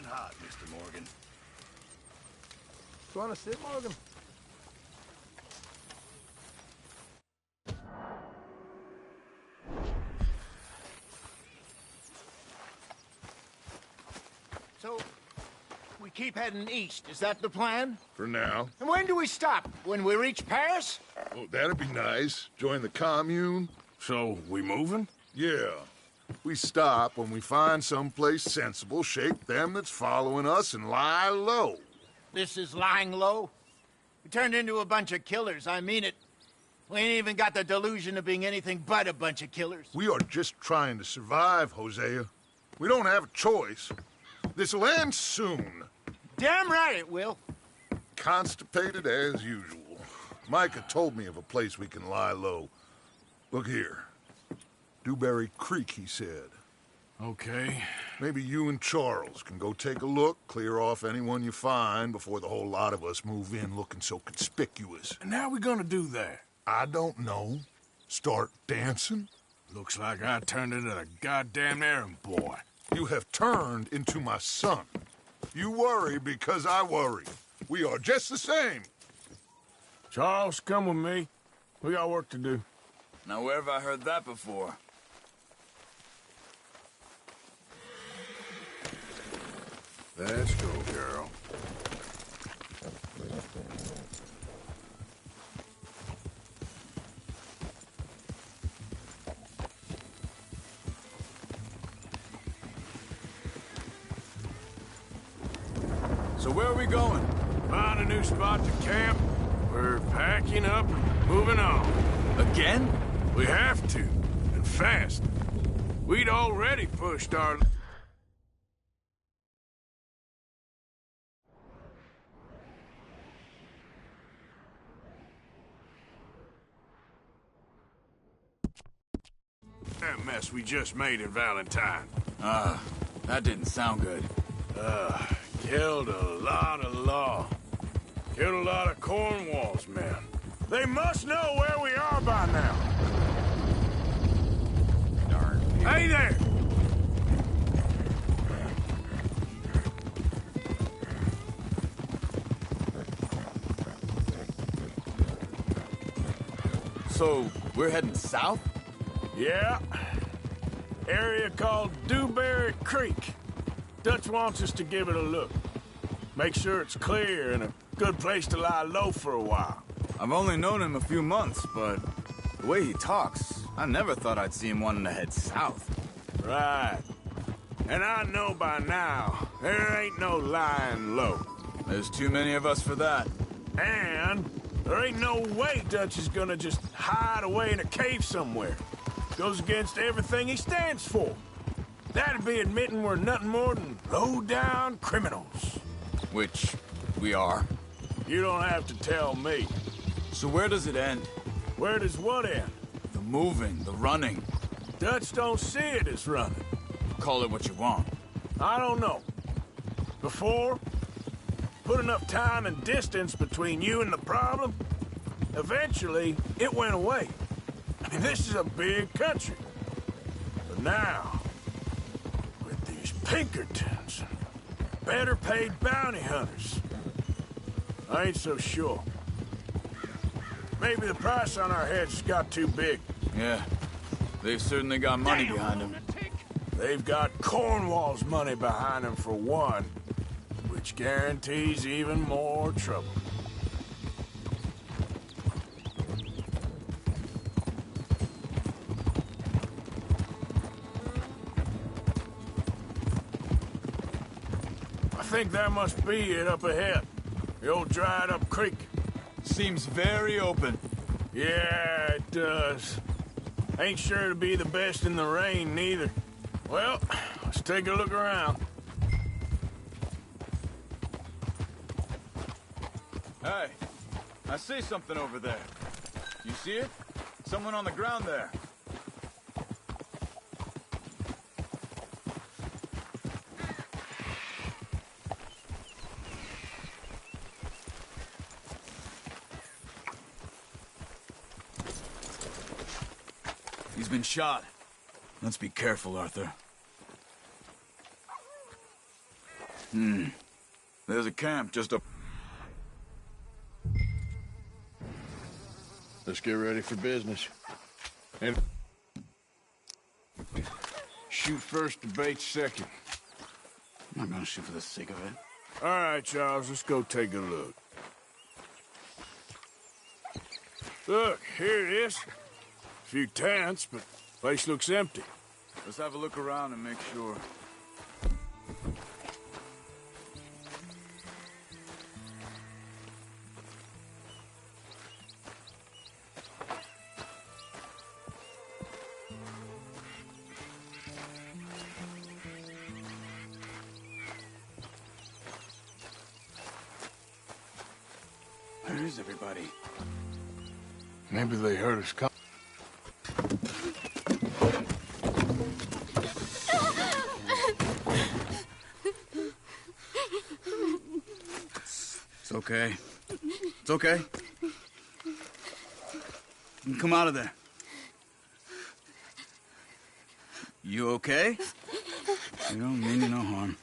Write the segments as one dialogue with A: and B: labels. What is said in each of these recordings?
A: hot, Mr. Morgan.
B: You wanna sit, Morgan?
C: So, we keep heading east, is that the plan?
A: For now.
C: And when do we stop? When we reach Paris?
A: Oh, that'd be nice. Join the commune.
D: So, we moving?
A: Yeah. We stop when we find someplace sensible, shake them that's following us, and lie low.
C: This is lying low? We turned into a bunch of killers, I mean it. We ain't even got the delusion of being anything but a bunch of killers.
A: We are just trying to survive, Hosea. We don't have a choice. This'll end soon.
C: Damn right it will.
A: Constipated as usual. Micah told me of a place we can lie low. Look here. Dewberry Creek, he said.
D: Okay.
A: Maybe you and Charles can go take a look, clear off anyone you find before the whole lot of us move in looking so conspicuous.
D: And how we gonna do that?
A: I don't know. Start dancing?
D: Looks like I turned into the goddamn errand boy.
A: You have turned into my son. You worry because I worry. We are just the same.
D: Charles, come with me. We got work to do.
E: Now, where have I heard that before?
D: Let's go, girl.
E: So where are we going?
D: Find a new spot to camp. We're packing up, moving on.
E: Again?
D: We have to, and fast. We'd already pushed our... that mess we just made in Valentine.
E: That didn't sound good.
D: Killed a lot of law. Killed a lot of Cornwall's men. They must know where we are by now.
E: Darn.
D: Hey there!
E: So, we're heading south?
D: Yeah. Area called Dewberry Creek. Dutch wants us to give it a look. Make sure it's clear and a good place to lie low for a while.
E: I've only known him a few months, but the way he talks, I never thought I'd see him wanting to head south.
D: Right. And I know by now, there ain't no lying low.
E: There's too many of us for that.
D: And there ain't no way Dutch is gonna just hide away in a cave somewhere. Goes against everything he stands for. That'd be admitting we're nothing more than low-down criminals.
E: Which we are.
D: You don't have to tell me.
E: So where does it end?
D: Where does what end?
E: The moving, the running.
D: Dutch don't see it as running.
E: Call it what you want.
D: I don't know. Before, put enough time and distance between you and the problem, eventually it went away. I mean, this is a big country. But now, with these Pinkertons and better paid bounty hunters, I ain't so sure. Maybe the price on our heads got too big.
E: Yeah, they've certainly got money behind them.
D: They've got Cornwall's money behind them for one, which guarantees even more trouble. I think that must be it up ahead. The old dried-up creek.
E: Seems very open.
D: Yeah, it does. Ain't sure to be the best in the rain, neither. Well, let's take a look around.
E: Hey, I see something over there. You see it? Someone on the ground there. He's been shot. Let's be careful, Arthur. There's a camp just up...
D: Let's get ready for business. And shoot first, debate second.
E: I'm not gonna shoot for the sake of it.
D: All right, Charles, let's go take a look. Look, here it is. A few tents, but place looks empty.
E: Let's have a look around and make sure. Where is everybody?
D: Maybe they heard us come.
E: It's okay. It's okay. You can come out of there. You okay? You don't mean you no harm.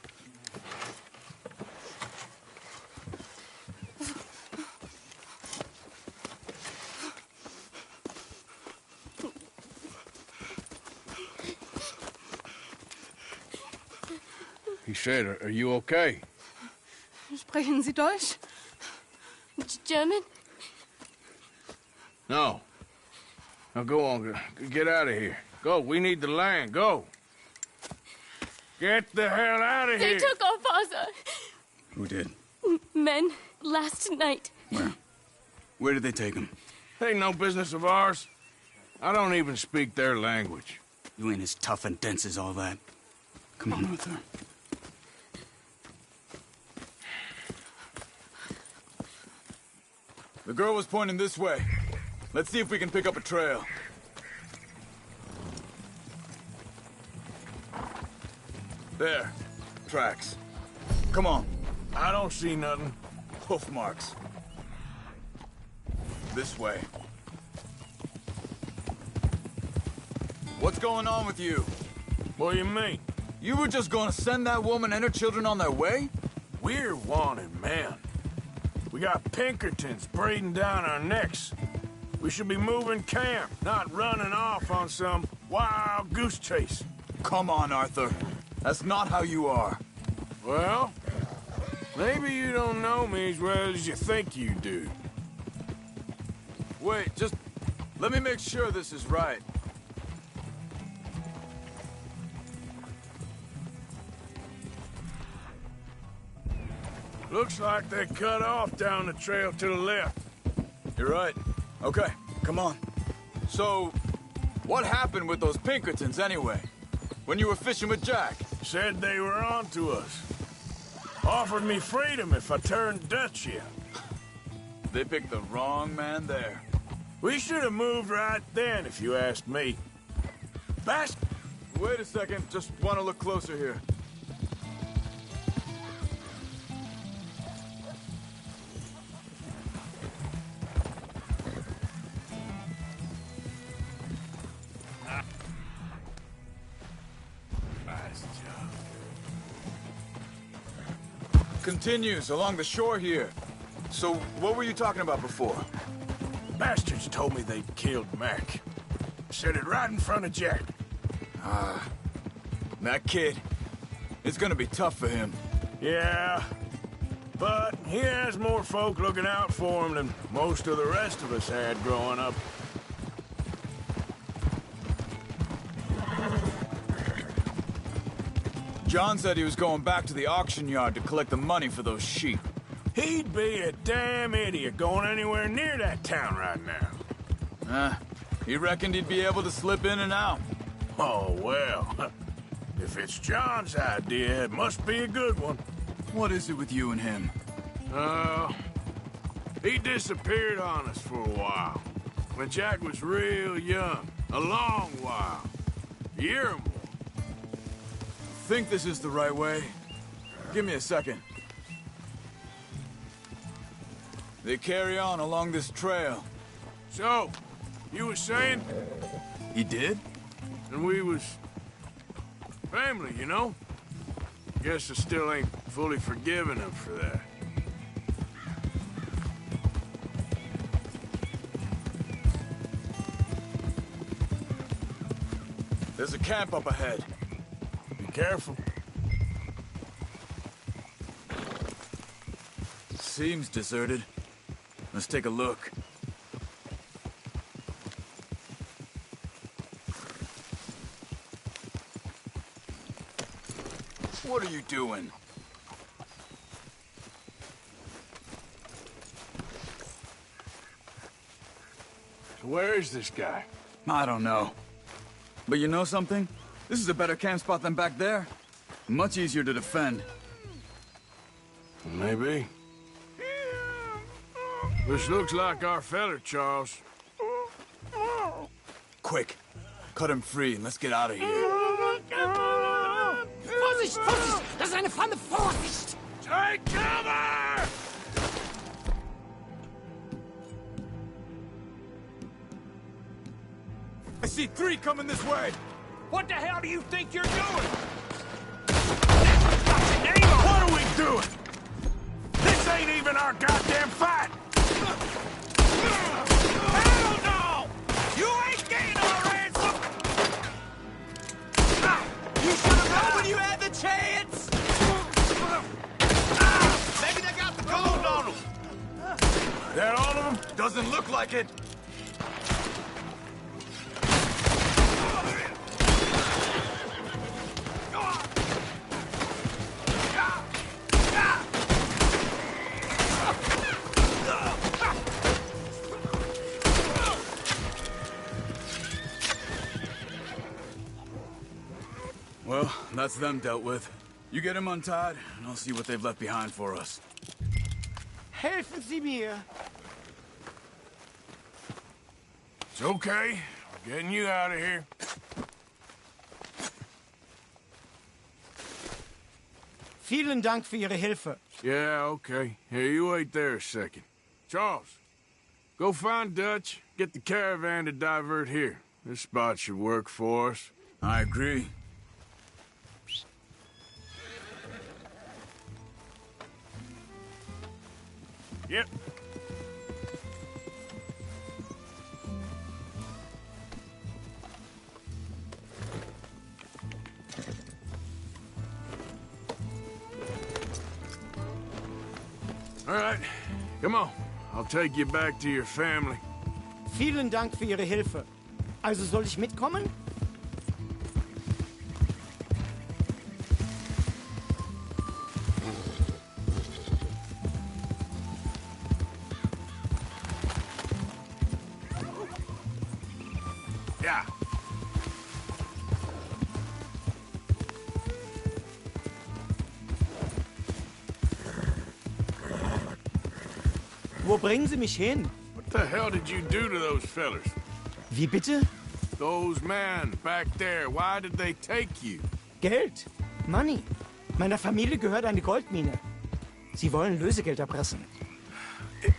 D: He said, are you okay?
B: Sprechen Sie Deutsch? German?
D: No. Now go on, get out of here. Go, we need the land, go. Get the hell out of
B: They
D: here.
B: took our father.
E: Who did?
B: Men, last night.
E: Where? Where did they take him?
D: Ain't no business of ours. I don't even speak their language.
E: You ain't as tough and dense as all that. Come on, Arthur. The girl was pointing this way. Let's see if we can pick up a trail. There. Tracks. Come on.
D: I don't see nothing.
E: Hoof marks. This way. What's going on with you?
D: What do you mean?
E: You were just gonna send that woman and her children on their way?
D: We're wanted men. We got Pinkertons breathing down our necks. We should be moving camp, not running off on some wild goose chase.
E: Come on, Arthur. That's not how you are.
D: Well, maybe you don't know me as well as you think you do.
E: Wait, just let me make sure this is right.
D: Looks like they cut off down the trail to the left.
E: You're right. Okay, come on. So, what happened with those Pinkertons anyway? When you were fishing with Jack?
D: Said they were on to us. Offered me freedom if I turned Dutch yet.
E: They picked the wrong man there.
D: We should have moved right then, if you asked me. Bast—
E: Wait a second, just want to look closer here. Continues along the shore here. So, what were you talking about before?
D: Bastards told me they'd killed Mac. Said it right in front of Jack.
E: That kid, it's gonna be tough for him.
D: Yeah, but he has more folk looking out for him than most of the rest of us had growing up.
E: John said he was going back to the auction yard to collect the money for those sheep.
D: He'd be a damn idiot going anywhere near that town right now.
E: He reckoned he'd be able to slip in and out.
D: Oh, well. If it's John's idea, it must be a good one.
E: What is it with you and him?
D: He disappeared on us for a while. When Jack was real young. A long while. A year or more.
E: Think this is the right way? Give me a second. They carry on along this trail.
D: So, you was saying?
E: He did?
D: And we was family, you know? Guess I still ain't fully forgiven him for that.
E: There's a camp up ahead.
D: Be careful.
E: Seems deserted. Let's take a look. What are you doing?
D: So where is this guy?
E: I don't know. But you know something? This is a better camp spot than back there. Much easier to defend.
D: Maybe. This looks like our feller, Charles.
E: Quick, cut him free and let's get out of here.
C: Vorsicht, Vorsicht! Das ist eine Pfanne! Vorsicht!
D: Take cover!
E: I see 3 coming this way.
D: What the hell do you think you're doing?
C: Name on!
D: What are we doing? This ain't even our goddamn fight!
C: Hell no! You ain't getting our ransom! You should have known when you had the chance! Maybe they got the gold on them!
D: That all of them?
E: Doesn't look like it. Well, that's them dealt with. You get them untied, and I'll see what they've left behind for us.
C: Helfen Sie mir!
D: It's okay. We're getting you out of here.
C: Vielen Dank für Ihre Hilfe.
D: Yeah, okay. Here, you wait there a second. Charles, go find Dutch. Get the caravan to divert here. This spot should work for us.
E: I agree.
D: Yep. All right, come on. I'll take you back to your family.
C: Vielen Dank für Ihre Hilfe. Also soll ich mitkommen?
D: Ja.
C: Wo bringen Sie mich hin?
D: What the hell did you do to those fellers?
C: Wie bitte?
D: Those men back there, why did they take you?
C: Geld. Money. Meiner Familie gehört eine Goldmine. Sie wollen Lösegeld erpressen.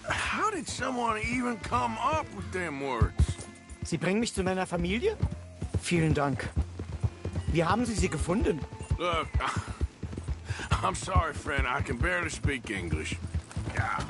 D: How did someone even come up with them words?
C: Sie bringen mich zu meiner Familie? Vielen Dank. Wie haben Sie sie gefunden?
D: Look, I'm sorry, friend. I can barely speak English. Yeah.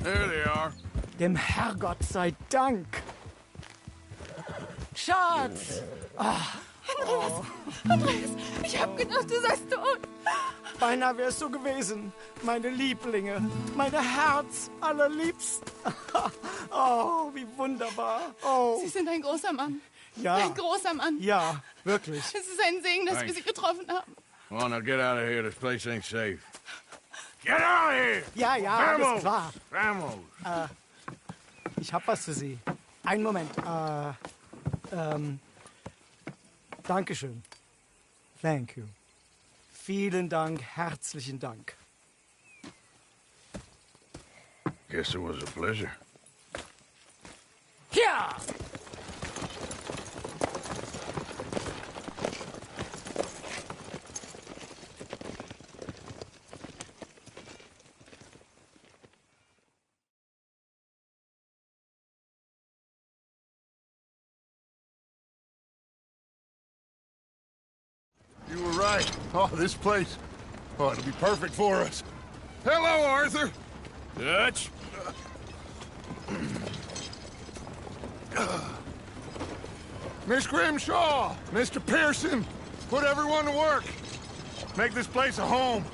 D: There they are.
C: Dem Herrgott sei Dank. Schatz!
B: Andreas, ich hab gedacht, du seist tot.
C: Beinahe wär's so gewesen. Meine Lieblinge. Meine Herz allerliebsten. Oh, wie wunderbar. Oh,
B: Sie sind ein großer Mann.
C: ja.
B: Ein großer Mann.
C: Ja, wirklich.
B: Es ist ein Segen, dass wir
D: Thanks.
B: Sie getroffen haben.
D: Come on, now get out of here. This place ain't safe. Get out of here!
C: Ja, ja, alles klar.
D: Vamos!
C: Ich hab was für Sie. Einen Moment. Dankeschön. Thank you. Vielen Dank, herzlichen Dank.
D: Guess it was a pleasure.
C: Yeah!
A: You were right. Oh, this place. Oh, it'll be perfect for us. Hello, Arthur.
D: Dutch?
A: Miss Grimshaw, Mr. Pearson, put everyone to work. Make this place a home.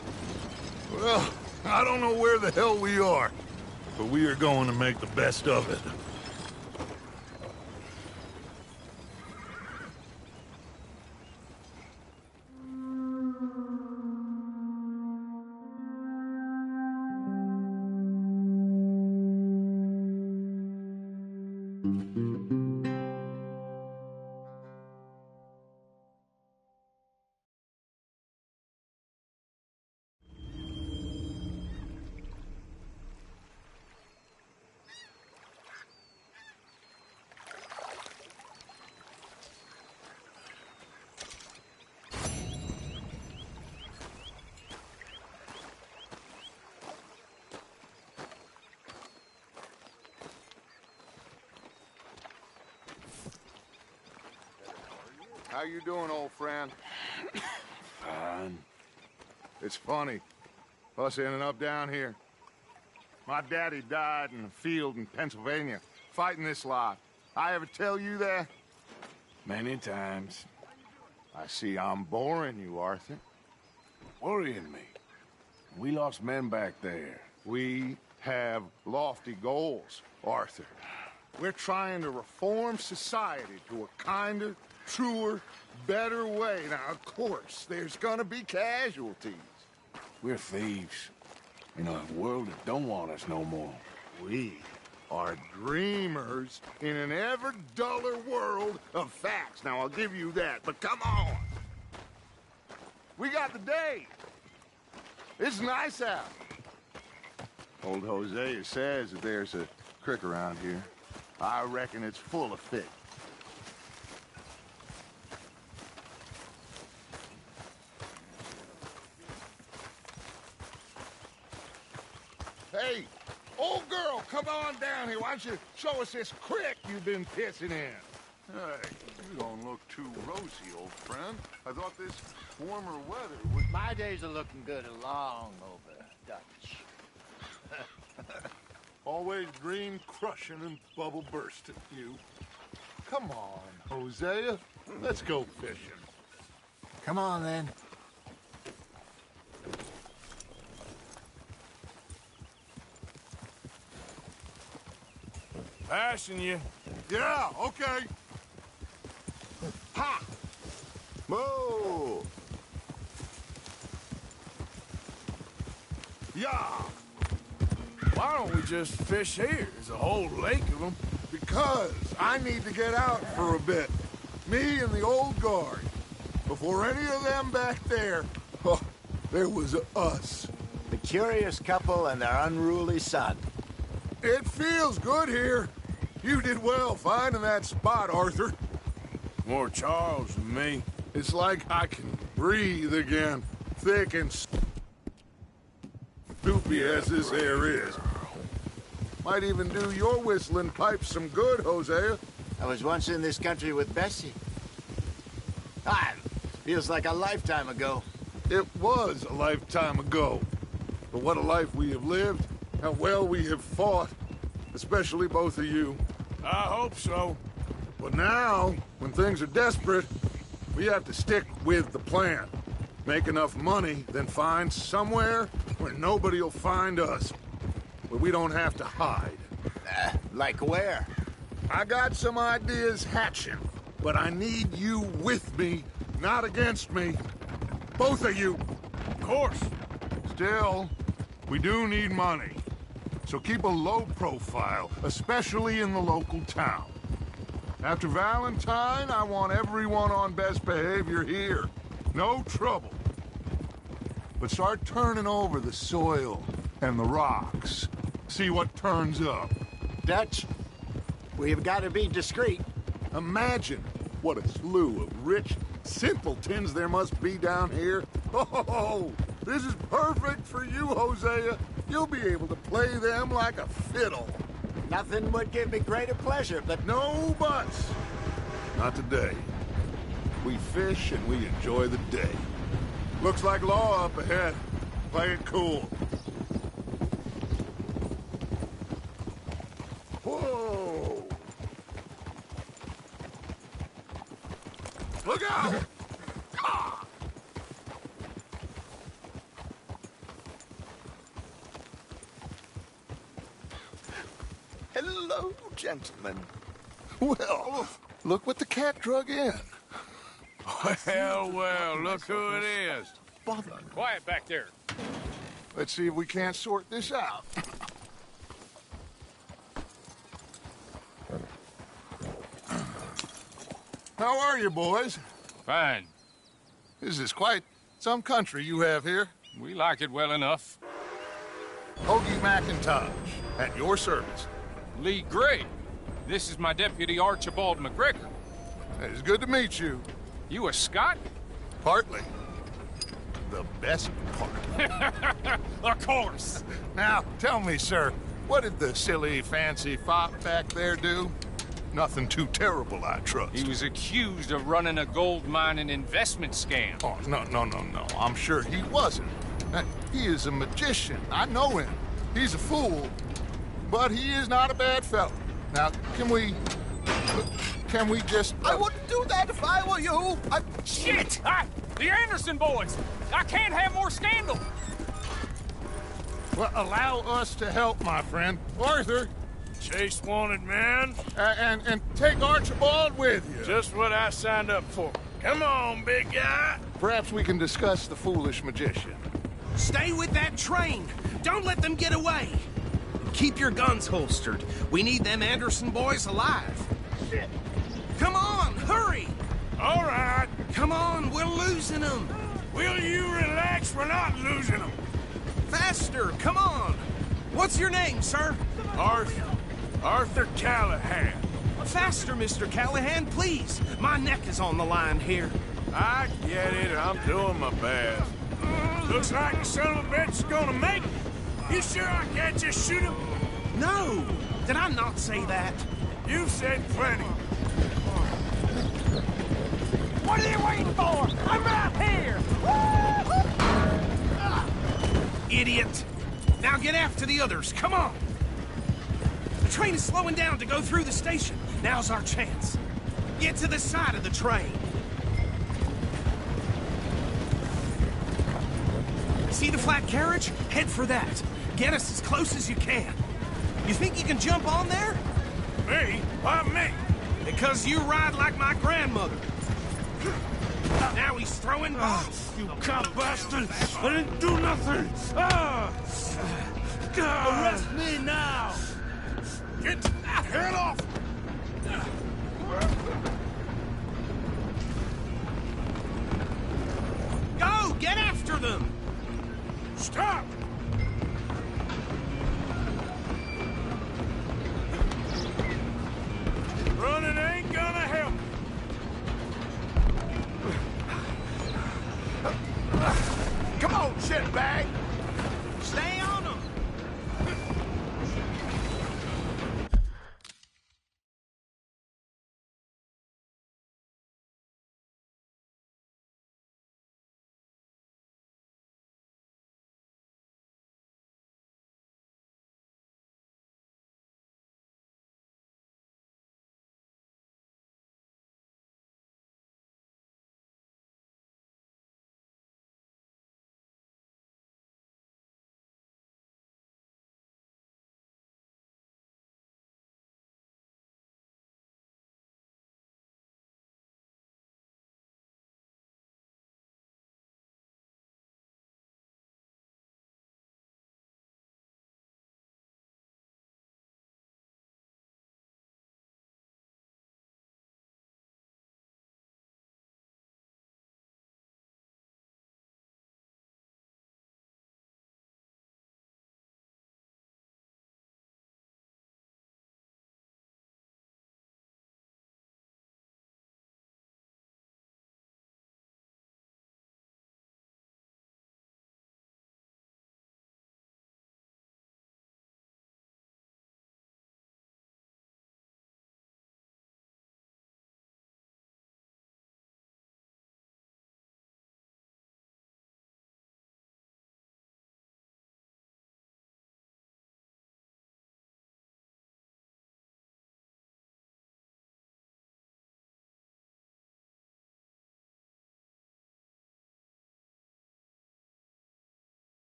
A: Well, I don't know where the hell we are, but we are going to make the best of it. How you doing, old friend?
D: Fine.
A: It's funny, us ending up down here. My daddy died in a field in Pennsylvania, fighting this lot. I ever tell you that?
D: Many times.
A: I see I'm boring you, Arthur.
F: Worrying me. We lost men back there.
A: We have lofty goals, Arthur. We're trying to reform society to a kinder, truer, better way. Now, of course, there's gonna be casualties.
F: We're thieves. In a world that don't want us no more.
A: We are dreamers in an ever duller world of facts. Now, I'll give you that, but come on. We got the day. It's nice out. Old Hosea says that there's a creek around here. I reckon it's full of fish. Hey, old girl, come on down here. Why don't you show us this creek you've been pissing in? Hey, you don't look too rosy, old friend. I thought this warmer weather would...
C: My days are looking good along over, Dutch.
A: Always dream crushing and bubble bursting, you. Come on, Hosea. Let's go fishing.
C: Come on, then.
D: Passing you.
A: Yeah, okay. Ha! Moo! Yeah!
D: Why don't we just fish here? There's a whole lake of them.
A: Because I need to get out for a bit. Me and the old guard. Before any of them back there, oh, there was us.
C: The curious couple and their unruly son.
A: It feels good here. You did well finding that spot, Arthur.
D: More Charles than me.
A: It's like I can breathe again. Thick and soupy as this air is. Might even do your whistling pipes some good, Hosea.
C: I was once in this country with Bessie. Ah, feels like a lifetime ago.
A: It was a lifetime ago. But what a life we have lived. How well we have fought. Especially both of you.
D: I hope so.
A: But now, when things are desperate, we have to stick with the plan. Make enough money, then find somewhere where nobody will find us. Where we don't have to hide.
C: Like where?
A: I got some ideas hatching, but I need you with me, not against me. Both of you.
D: Of course.
A: Still, we do need money. So keep a low profile, especially in the local town. After Valentine, I want everyone on best behavior here. No trouble. But start turning over the soil and the rocks. See what turns up.
C: Dutch, we've got to be discreet.
A: Imagine what a slew of rich simpletons there must be down here. Oh, this is perfect for you, Hosea. You'll be able to play them like a fiddle.
C: Nothing would give me greater pleasure, but
A: No buts. Not today. We fish and we enjoy the day. Looks like law up ahead. Play it cool. Whoa! Look out! Ah!
G: Hello, gentlemen.
A: Well, look what the cat drug in.
F: Well, look who it is.
G: Bother.
H: Quiet back there.
A: Let's see if we can't sort this out. How are you, boys?
H: Fine.
A: This is quite some country you have here.
H: We like it well enough.
A: Hoagie McIntosh, at your service.
H: Lee Gray. This is my deputy Archibald McGregor.
A: It's good to meet you.
H: You a Scot?
A: Partly. The best part.
H: Of course.
A: Now, tell me, sir, what did the silly, fancy fop back there do? Nothing too terrible, I trust.
H: He was accused of running a gold mining investment scam.
A: Oh, no. I'm sure he wasn't. He is a magician. I know him. He's a fool. But he is not a bad fellow. Now, can we just...
G: I wouldn't do that if I were you.
H: Shit! The Anderson boys! I can't have more scandal!
A: Well, allow us to help, my friend. Arthur,
D: Chase wanted man.
A: and take Archibald with you.
D: Just what I signed up for. Come on, big guy.
A: Perhaps we can discuss the foolish magician.
I: Stay with that train. Don't let them get away. Keep your guns holstered. We need them Anderson boys alive.
A: Shit.
I: Come on, hurry.
D: All right.
I: Come on, we're losing them.
D: Will you relax? We're not losing them.
I: Faster, come on. What's your name, sir?
D: Arthur Callahan.
I: Faster, Mr. Callahan, please. My neck is on the line here.
D: I get it. I'm doing my best. Looks like the son of a bitch is gonna make it. You sure I can't just shoot him?
I: No, did I not say that?
D: You said plenty.
I: What are you waiting for? I'm right here! Idiot! Now get after the others, come on! The train is slowing down to go through the station. Now's our chance. Get to the side of the train. See the flat carriage? Head for that. Get us as close as you can. You think you can jump on there?
D: Me? Why me?
I: Because you ride like my grandmother. Now he's throwing bombs.
D: You cop bastard! I didn't do nothing! Arrest me now! Get the head off!
I: Go! Get after them!
D: Stop! Running ain't gonna help.
A: Come on, shitbag!
I: Stay on them!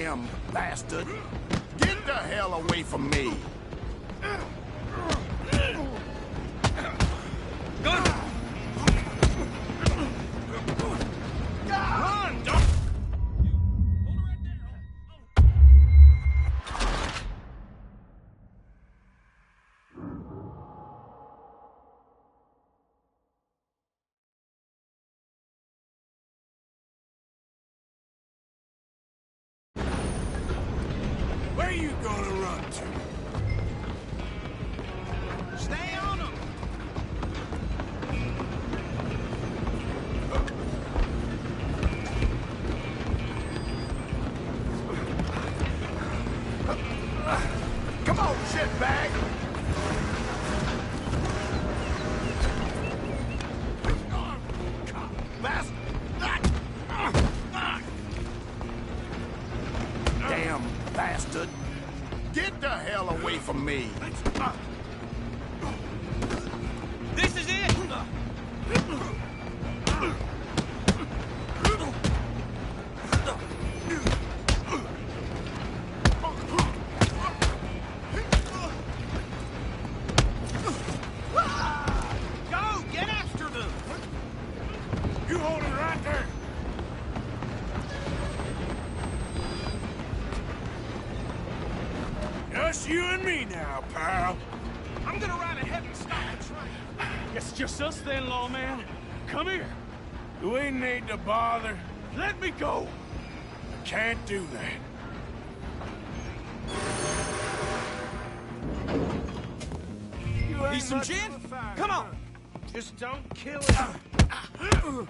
G: Damn bastard.
A: Get the hell away from me!
I: Run, don't...
D: Where you gonna run to?
I: Stay on them!
A: Come on, shitbag!
G: Damn bastard.
A: Get the hell away from me!
H: This is it!
I: Go! Get after them!
D: You hold it right there. Just you and me now, pal.
I: I'm gonna ride ahead and stop the train.
H: It's just us then, lawman. Come here.
D: Do we need to bother?
H: Let me go.
D: Can't do that.
I: Need some gin? Come on! Just don't kill him.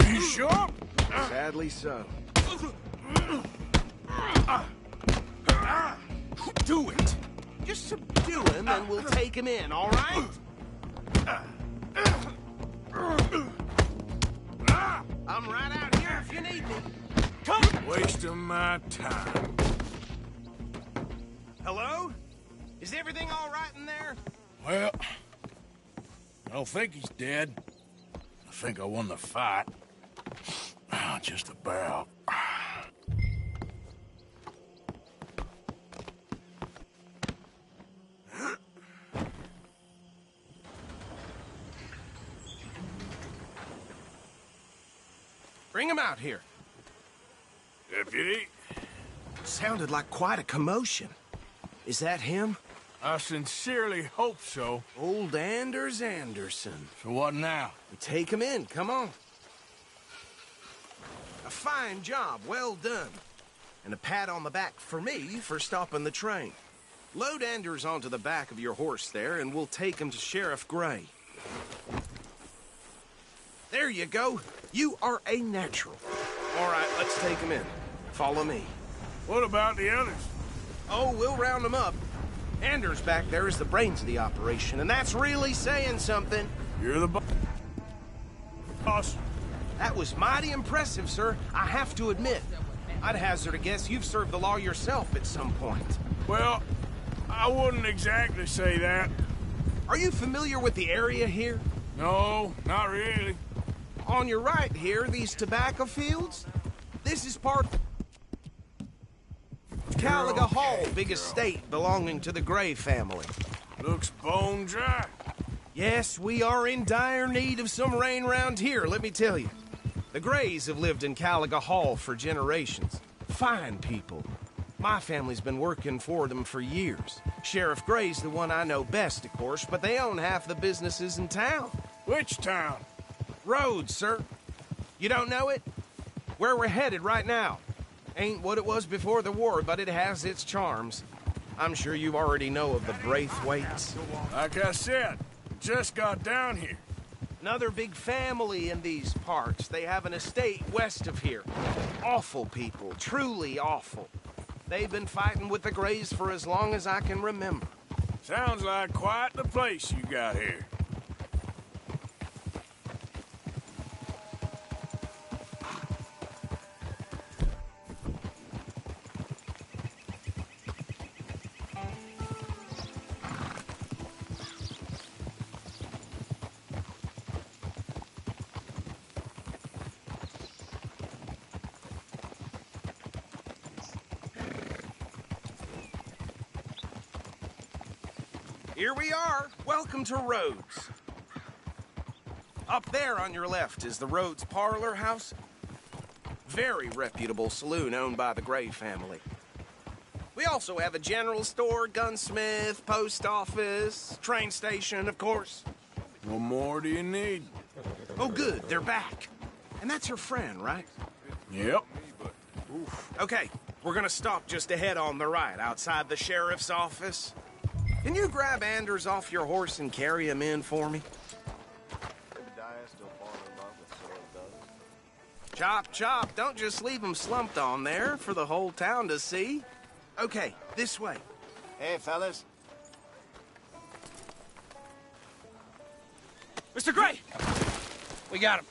D: You sure?
G: Sadly so.
I: Do it! Just subdue him and we'll take him in, all right? I'm right out here if you need me. Come!
D: Wasting my time.
I: Hello? Is everything all right in there?
D: Well, I don't think he's dead. I think I won the fight. Just about.
I: Bring him out here.
D: Deputy,
I: Sounded like quite a commotion. Is that him?
D: I sincerely hope so.
I: Old Anders Anderson.
D: So what now?
I: We take him in, come on. A fine job, well done. And a pat on the back for me for stopping the train. Load Anders onto the back of your horse there, and we'll take him to Sheriff Gray. There you go. You are a natural. All right, let's take him in. Follow me.
D: What about the others?
I: Oh, we'll round them up. Anders back there is the brains of the operation, and that's really saying something.
D: You're the boss.
I: That was mighty impressive, sir. I have to admit. I'd hazard a guess you've served the law yourself at some point.
D: Well, I wouldn't exactly say that.
I: Are you familiar with the area here?
D: No, not really.
I: On your right here, these tobacco fields? This is part of Caliga
D: okay,
I: Hall, big
D: girl.
I: estate belonging to the Gray family.
D: Looks bone dry.
I: Yes, we are in dire need of some rain round here, let me tell you. The Grays have lived in Caliga Hall for generations. Fine people. My family's been working for them for years. Sheriff Gray's the one I know best, of course, but they own half the businesses in town.
D: Which town?
I: Rhodes, sir. You don't know it? Where we're headed right now. Ain't what it was before the war, but it has its charms. I'm sure you already know of the Braithwaites.
D: Like I said, just got down here.
I: Another big family in these parts. They have an estate west of here. Awful people, truly awful. They've been fighting with the Grays for as long as I can remember.
D: Sounds like quite the place you got here.
I: Here we are. Welcome to Rhodes. Up there on your left is the Rhodes Parlor House. Very reputable saloon owned by the Gray family. We also have a general store, gunsmith, post office, train station, of course.
F: What more do you need?
I: Oh, good, they're back. And that's your friend, right?
F: Yep.
I: Okay, we're gonna stop just ahead on the right, outside the sheriff's office. Can you grab Anders off your horse and carry him in for me? Chop, chop, don't just leave him slumped on there for the whole town to see. Okay, this way.
C: Hey, fellas.
H: Mr. Gray! We got him.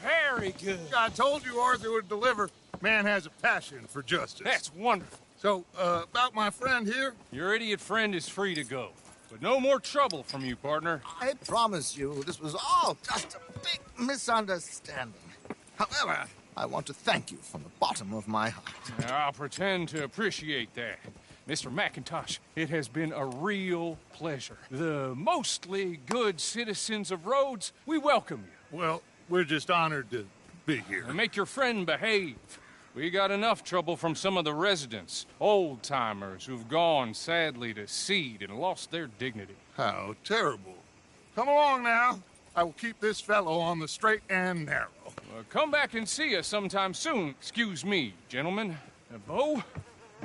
H: Very good.
A: I told you Arthur would deliver. Man has a passion for justice.
H: That's wonderful.
A: So, about my friend here?
H: Your idiot friend is free to go. But no more trouble from you, partner.
J: I promise you, this was all just a big misunderstanding. However, I want to thank you from the bottom of my heart.
H: I'll pretend to appreciate that. Mr. McIntosh, it has been a real pleasure. The mostly good citizens of Rhodes, we welcome you.
A: Well, we're just honored to be here.
H: And make your friend behave. We got enough trouble from some of the residents, old-timers who've gone, sadly, to seed and lost their dignity.
A: How terrible. Come along now. I will keep this fellow on the straight and narrow.
H: Come back and see us sometime soon. Excuse me, gentlemen. Bo,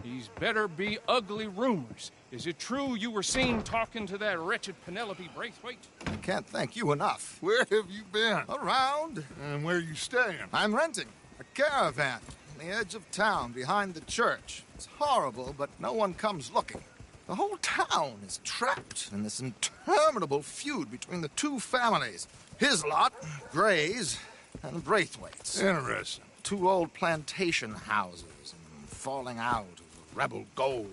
H: these better be ugly rumors. Is it true you were seen talking to that wretched Penelope Braithwaite?
J: I can't thank you enough.
A: Where have you been?
J: Around.
A: And where are you staying?
J: I'm renting a caravan on the edge of town behind the church. It's horrible, but no one comes looking. The whole town is trapped in this interminable feud between the two families. His lot, Gray's, and Braithwaite's.
A: Interesting.
J: Two old plantation houses, and falling out of rebel gold,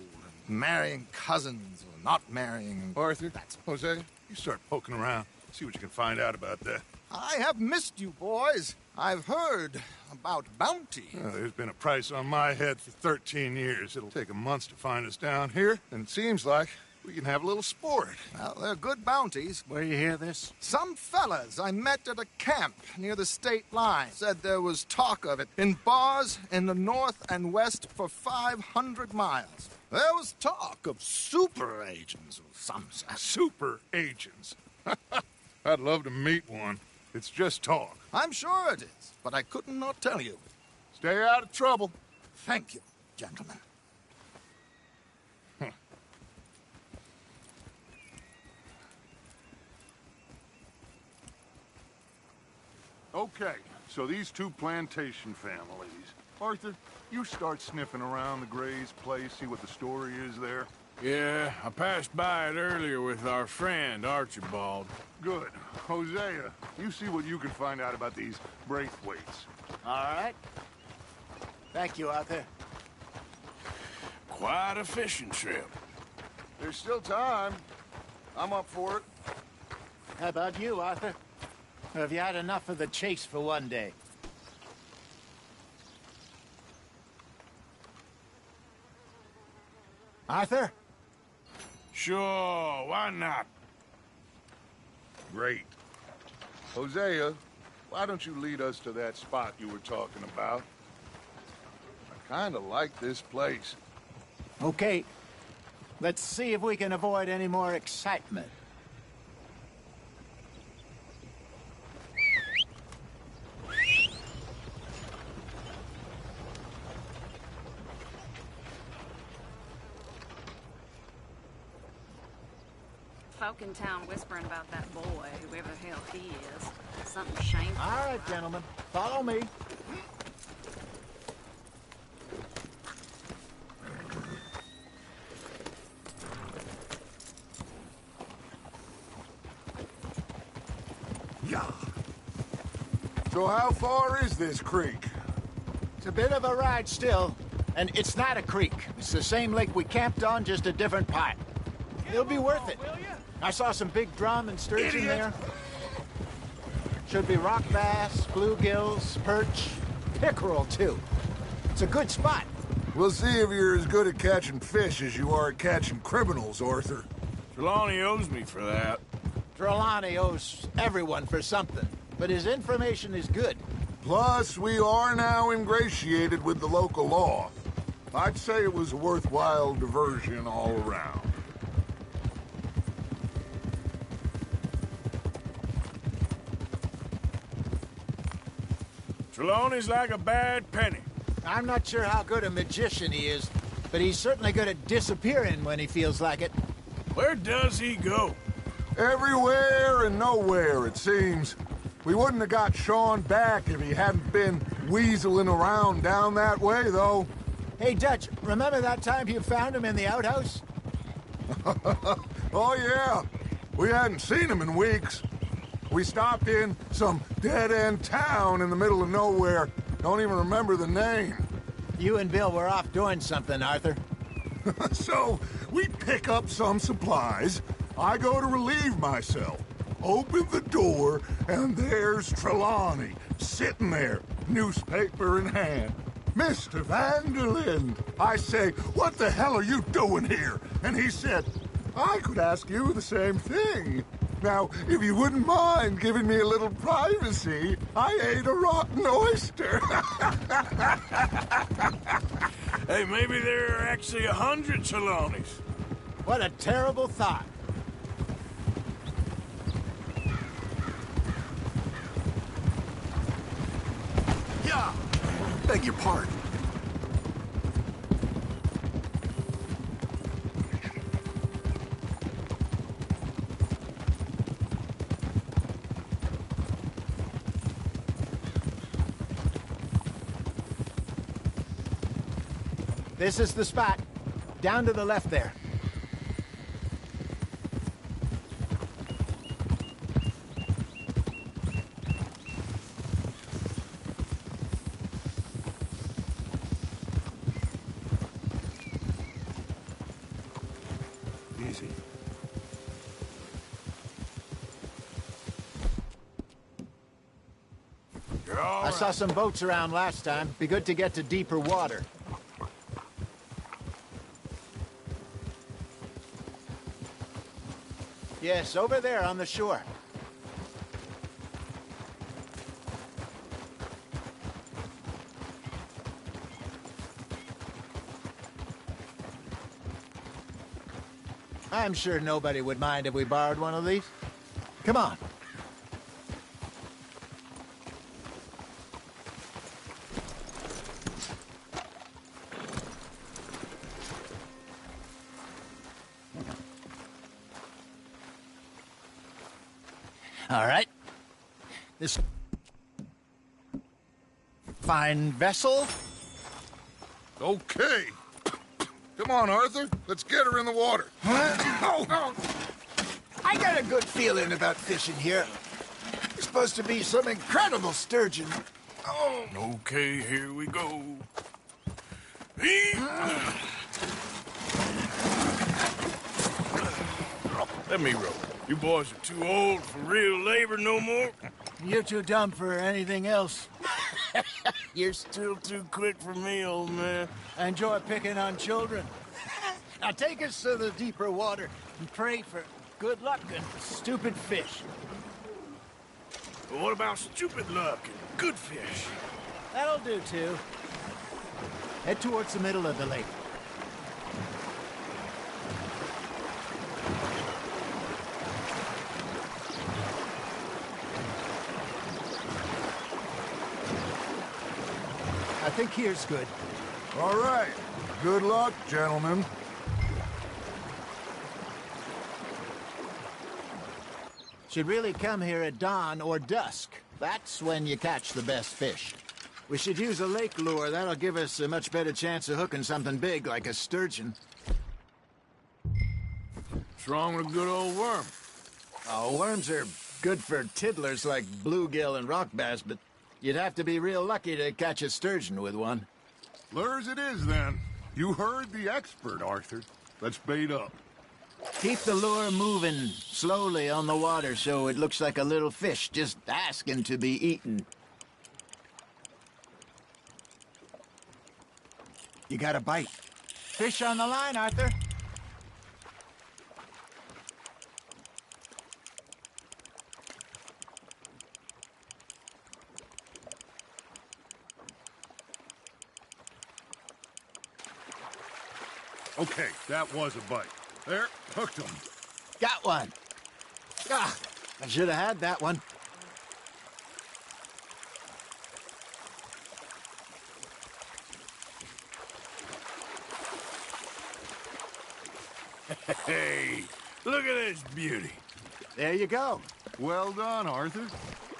J: and marrying cousins or not marrying.
A: Arthur, Jose, you start poking around. See what you can find out about that.
J: I have missed you, boys. I've heard about bounty.
A: Well, there's been a price on my head for 13 years. It'll take a month to find us down here, and it seems like we can have a little sport.
J: Well, they're good bounties.
C: Where you hear this?
J: Some fellas I met at a camp near the state line said there was talk of it in bars in the north and west for 500 miles. There was talk of super agents of some sort.
A: Super agents. I'd love to meet one. It's just talk.
J: I'm sure it is, but I couldn't not tell you.
A: Stay out of trouble.
J: Thank you, gentlemen.
A: Okay, so these two plantation families. Arthur, you start sniffing around the Gray's place, see what the story is there.
F: Yeah, I passed by it earlier with our friend, Archibald.
A: Good. Hosea, you see what you can find out about these Braithwaites.
C: All right. Thank you, Arthur.
F: Quite a fishing trip.
A: There's still time. I'm up for it.
C: How about you, Arthur? Or have you had enough of the chase for one day? Arthur?
F: Sure, why not?
A: Great. Hosea, why don't you lead us to that spot you were talking about? I kind of like this place.
C: Okay. Let's see if we can avoid any more excitement.
K: Folk in town whispering about that boy, whoever the hell he is. Something shameful.
C: All right, gentlemen. Follow me.
A: Yeah. So how far is this creek?
C: It's a bit of a ride still, and it's not a creek. It's the same lake we camped on, just a different part. It'll be worth it. I saw some big drum and sturgeon there. Should be rock bass, bluegills, perch, pickerel, too. It's a good spot.
A: We'll see if you're as good at catching fish as you are at catching criminals, Arthur.
D: Trelawney owes me for that.
C: Trelawney owes everyone for something, but his information is good.
A: Plus, we are now ingratiated with the local law. I'd say it was a worthwhile diversion all around.
D: Trelawney's like a bad penny.
C: I'm not sure how good a magician he is, but he's certainly good at disappearing when he feels like it.
D: Where does he go?
A: Everywhere and nowhere, it seems. We wouldn't have got Sean back if he hadn't been weaseling around down that way, though.
C: Hey, Dutch, remember that time you found him in the outhouse?
A: Oh, yeah. We hadn't seen him in weeks. We stopped in some dead-end town in the middle of nowhere. Don't even remember the name.
C: You and Bill were off doing something, Arthur.
A: So, we pick up some supplies. I go to relieve myself. Open the door, and there's Trelawney, sitting there, newspaper in hand. Mr. Vanderlyn. I say, what the hell are you doing here? And he said, I could ask you the same thing. Now, if you wouldn't mind giving me a little privacy, I ate a rotten oyster.
D: Hey, maybe there are actually 100 Trelawneys.
C: What a terrible thought.
G: Yeah. Beg your pardon.
C: This is the spot. Down to the left there.
F: Easy.
C: I saw some boats around last time. Be good to get to deeper water. Yes, over there on the shore. I'm sure nobody would mind if we borrowed one of these. Come on. All right. This fine vessel.
A: Okay. Come on, Arthur. Let's get her in the water.
C: I got a good feeling about fishing here. It's supposed to be some incredible sturgeon.
D: Oh. Okay, here we go. Let me row. You boys are too old for real labor no more.
C: You're too dumb for anything else.
D: You're still too quick for me, old man.
C: I enjoy picking on children. Now take us to the deeper water and pray for good luck and stupid fish.
D: But what about stupid luck and good fish?
C: That'll do, too. Head towards the middle of the lake. I think here's good.
A: All right. Good luck, gentlemen.
C: Should really come here at dawn or dusk. That's when you catch the best fish. We should use a lake lure. That'll give us a much better chance of hooking something big like a sturgeon.
D: What's wrong with a good old worm?
C: Oh, worms are good for tiddlers like bluegill and rock bass, but you'd have to be real lucky to catch a sturgeon with one.
A: Lures it is, then. You heard the expert, Arthur. Let's bait up.
C: Keep the lure moving slowly on the water so it looks like a little fish just asking to be eaten. You got a bite. Fish on the line, Arthur.
A: Okay, that was a bite. There, hooked him.
C: Got one. Ah, I should have had that one.
D: Hey, look at this beauty.
C: There you go.
A: Well done, Arthur.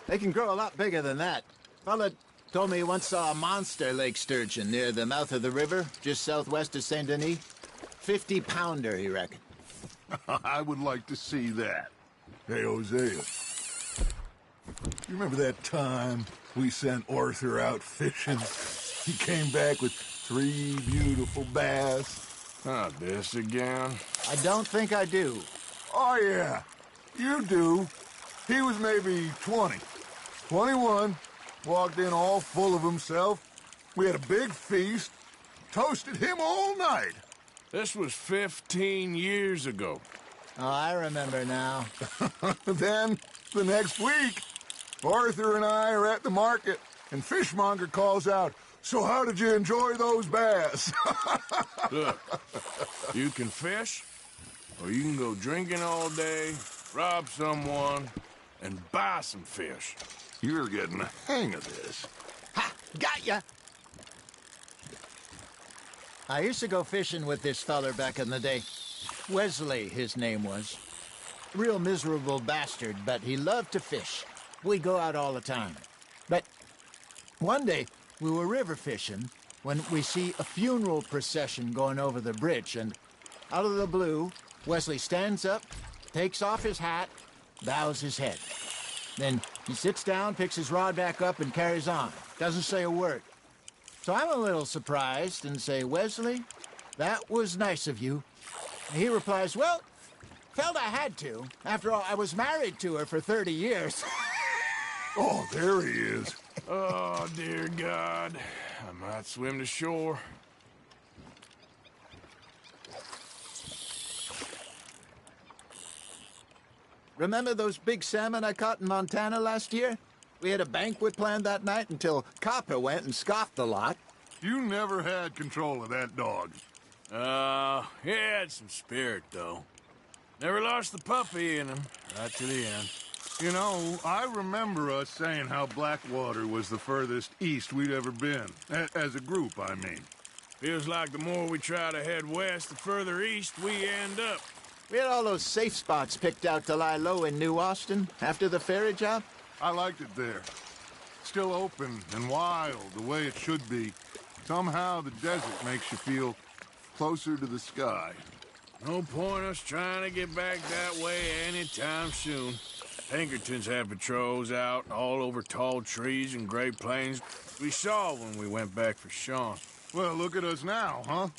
C: They can grow a lot bigger than that. Fella told me he once saw a monster lake sturgeon near the mouth of the river, just southwest of Saint Denis. 50-pounder, he reckoned.
F: I would like to see that. Hey, Hosea. You remember that time we sent Arthur out fishing? He came back with 3 beautiful bass.
D: Not this again.
C: I don't think I do.
F: Oh, yeah. You do. He was maybe 20. 21. Walked in all full of himself. We had a big feast. Toasted him all night.
D: This was 15 years ago.
C: Oh, I remember now.
F: Then, the next week, Arthur and I are at the market, and Fishmonger calls out, "So how did you enjoy those bass?"
D: Look, you can fish, or you can go drinking all day, rob someone, and buy some fish.
F: You're getting the hang of this.
C: Ha! Got ya! I used to go fishing with this feller back in the day. Wesley, his name was. Real miserable bastard, but he loved to fish. We go out all the time. But one day, we were river fishing when we see a funeral procession going over the bridge, and out of the blue, Wesley stands up, takes off his hat, bows his head. Then he sits down, picks his rod back up, and carries on. Doesn't say a word. So I'm a little surprised and say, "Wesley, that was nice of you." And he replies, "Well, felt I had to. After all, I was married to her for 30 years.
F: Oh, there he is.
D: Oh, dear God. I might swim to shore.
C: Remember those big salmon I caught in Montana last year? We had a banquet planned that night until Copper went and scoffed the lot.
A: You never had control of that dog.
D: He had some spirit, though. Never lost the puppy in him, right to the end.
A: You know, I remember us saying how Blackwater was the furthest east we'd ever been. As a group, I mean.
D: Feels like the more we try to head west, the further east we end up.
C: We had all those safe spots picked out to lie low in New Austin after the ferry job.
A: I liked it there. Still open and wild, the way it should be. Somehow the desert makes you feel closer to the sky.
D: No point us trying to get back that way anytime soon. Pinkertons have patrols out all over tall trees and Great Plains. We saw when we went back for Sean.
A: Well, look at us now, huh?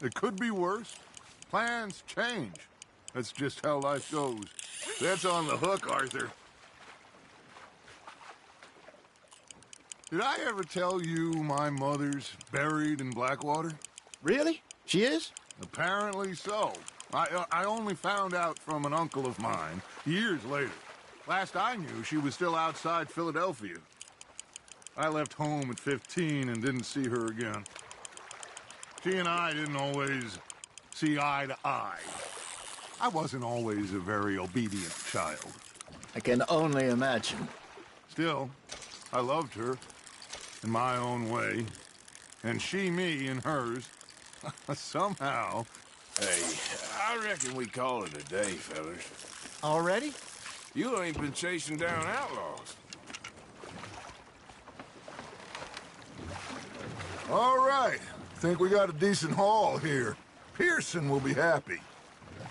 A: It could be worse. Plans change. That's just how life goes. That's on the hook, Arthur. Did I ever tell you my mother's buried in Blackwater?
C: Really? She is?
A: Apparently so. I only found out from an uncle of mine years later. Last I knew, she was still outside Philadelphia. I left home at 15 and didn't see her again. She and I didn't always see eye to eye. I wasn't always a very obedient child.
C: I can only imagine.
A: Still, I loved her in my own way, and she me in hers. Somehow.
D: Hey, I reckon we call it a day, fellas.
C: Already?
D: You ain't been chasing down outlaws.
F: All right. Think we got a decent haul here. Pearson will be happy.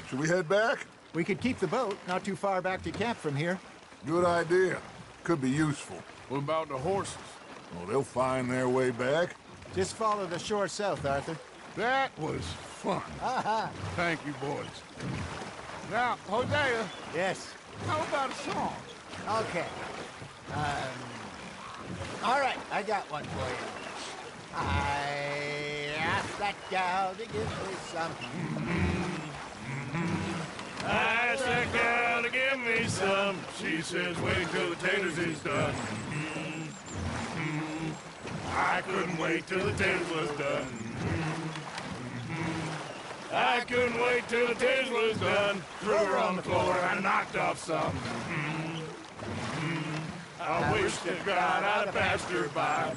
F: Should we head back?
C: We could keep the boat not too far back to camp from here.
F: Good idea. Could be useful.
D: What about the horses?
F: Well, they'll find their way back.
C: Just follow the shore south, Arthur.
A: That was fun.
C: Aha!
A: Thank you, boys. Now, Hosea,
C: Yes.
A: how about a song?
C: Okay. All right, I got one for you. I asked that gal to give me some.
D: I asked that gal to give me some. She says, wait till the taters is done. I couldn't wait till the taters was done. I couldn't wait till the taste was done. Threw her on the floor and knocked off some. I wish to God I'd passed her by.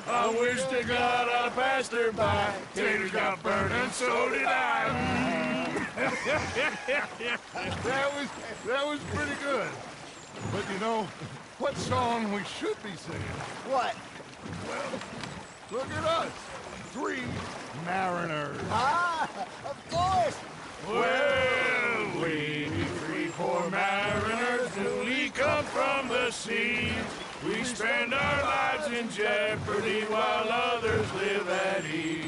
D: I wish to God I'd passed her by. Taters got burned and so did I.
A: That was pretty good. But you know, what song we should be singing?
C: What?
A: Well, look at us. 3 mariners.
C: Ah, of course.
D: Well, we 3 poor mariners, newly come from the seas. We spend our lives in jeopardy while others live at ease.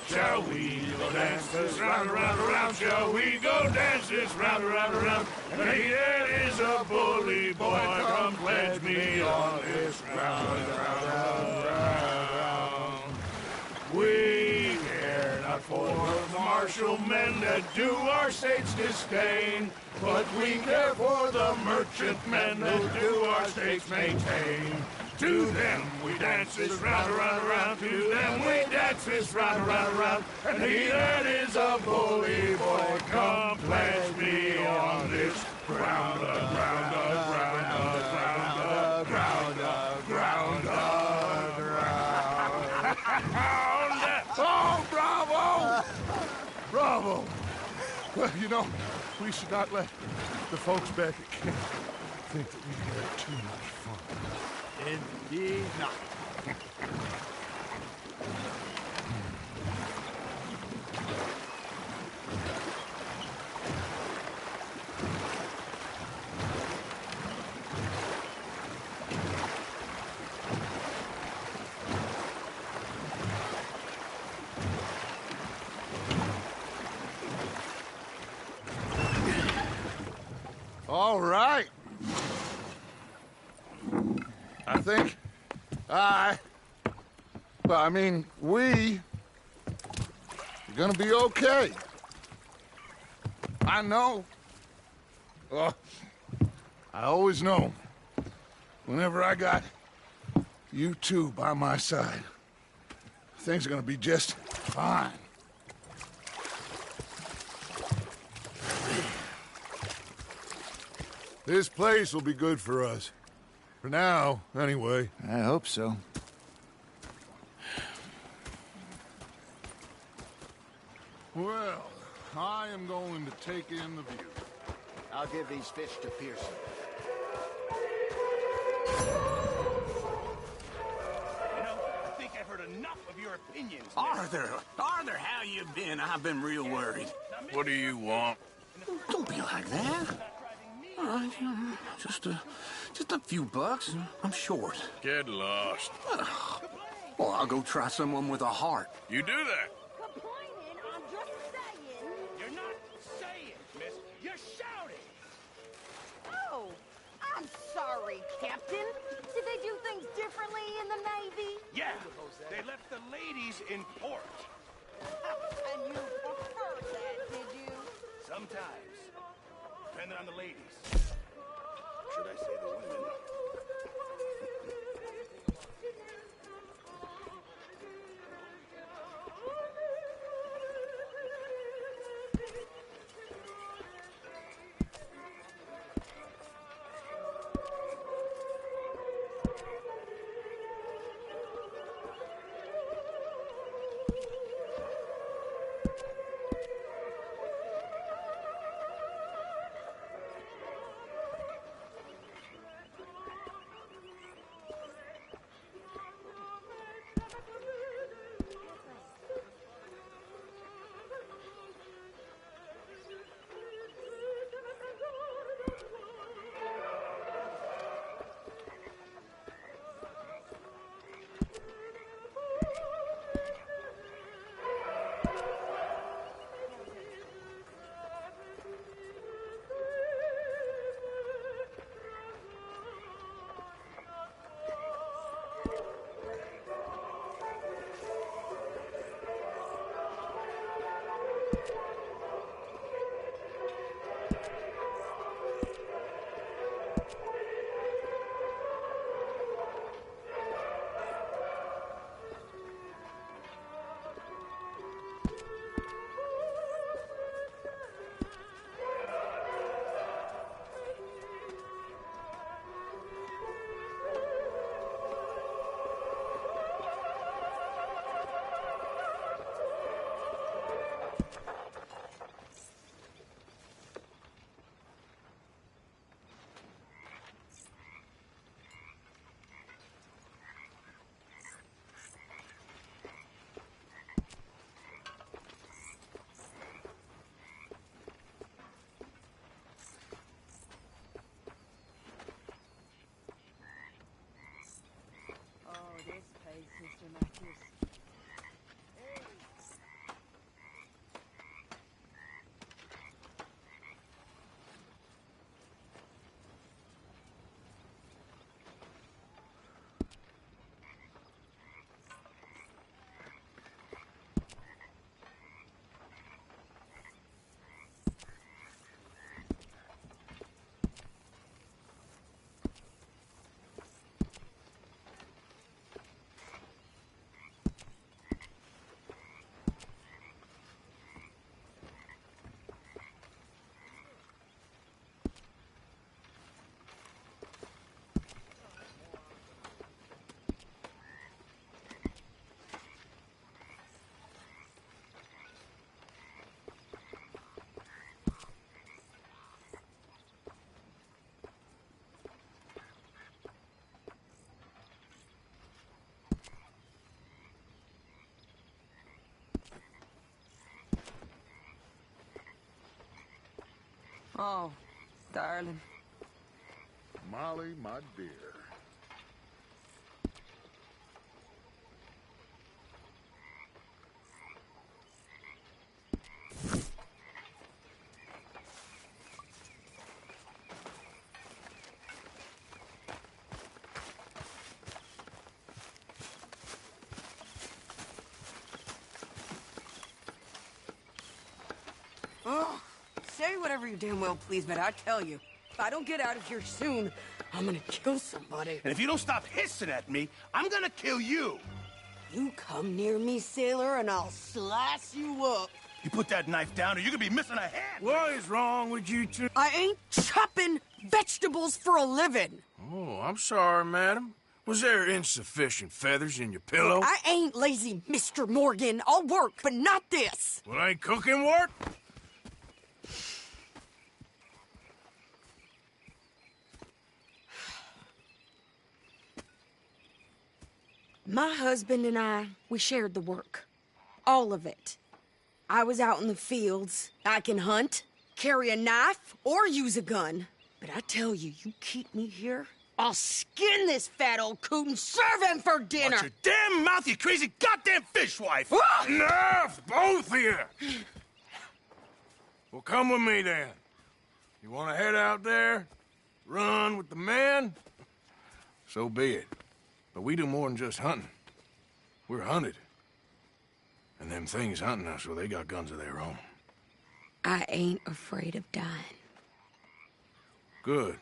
D: Shall we go dance this round, around, around? Shall we go dance this round, around, around? And he that is a bully boy, come pledge me on this round, round, round. We care not for the martial men that do our state's disdain, but we care for the merchant men that do our state's maintain. To them we dance this round, around, around. To them we dance this round, around, around. And he that is a bully boy, come pledge me on this ground, ground, ground, ground, ground, ground, ground.
A: Oh, bravo! Bravo! Well, you know, we should not let the folks back at camp think that we had too much fun.
C: Indeed not.
A: All right. I think we are gonna be okay. I know. Oh, I always know. Whenever I got you two by my side, things are gonna be just fine. This place will be good for us. For now, anyway.
J: I hope so.
A: Well, I am going to take in the view.
C: I'll give these fish to Pearson.
I: I think I've heard enough of your opinions.
G: Arthur, how you been? I've been real worried.
D: What do you want?
G: Don't be like that. All right, just a few bucks. I'm short.
D: Get lost.
G: Well, I'll go try someone with a heart.
D: You do that.
L: Complaining, I'm just saying.
I: You're not saying, miss. You're shouting.
L: Oh, I'm sorry, Captain. Did they do things differently in the Navy?
I: Yeah, they left the ladies in port.
L: And you preferred that, did you?
I: Sometimes. Depending on the ladies. Should I say the women?
M: Oh, darling.
F: Molly, my dear.
M: Oh, say whatever you damn well please, but I tell you, if I don't get out of here soon, I'm gonna kill somebody.
G: And if you don't stop hissing at me, I'm gonna kill you.
M: You come near me, sailor, and I'll slice you up.
G: You put that knife down or you're gonna be missing a hand.
D: What is wrong with you two?
M: I ain't chopping vegetables for a living.
D: Oh, I'm sorry, madam. Was there insufficient feathers in your pillow?
M: I ain't lazy, Mr. Morgan. I'll work, but not this.
D: Well, ain't cooking work?
M: My husband and I, we shared the work. All of it. I was out in the fields. I can hunt, carry a knife, or use a gun. But I tell you, you keep me here, I'll skin this fat old coot and serve him for dinner.
G: Watch your damn mouth, you crazy goddamn fishwife!
D: Enough, both of you! Well, come with me then. You want to head out there, run with the men? So be it. But we do more than just hunting. We're hunted. And them things hunting us, well, they got guns of their own.
M: I ain't afraid of dying.
D: Good.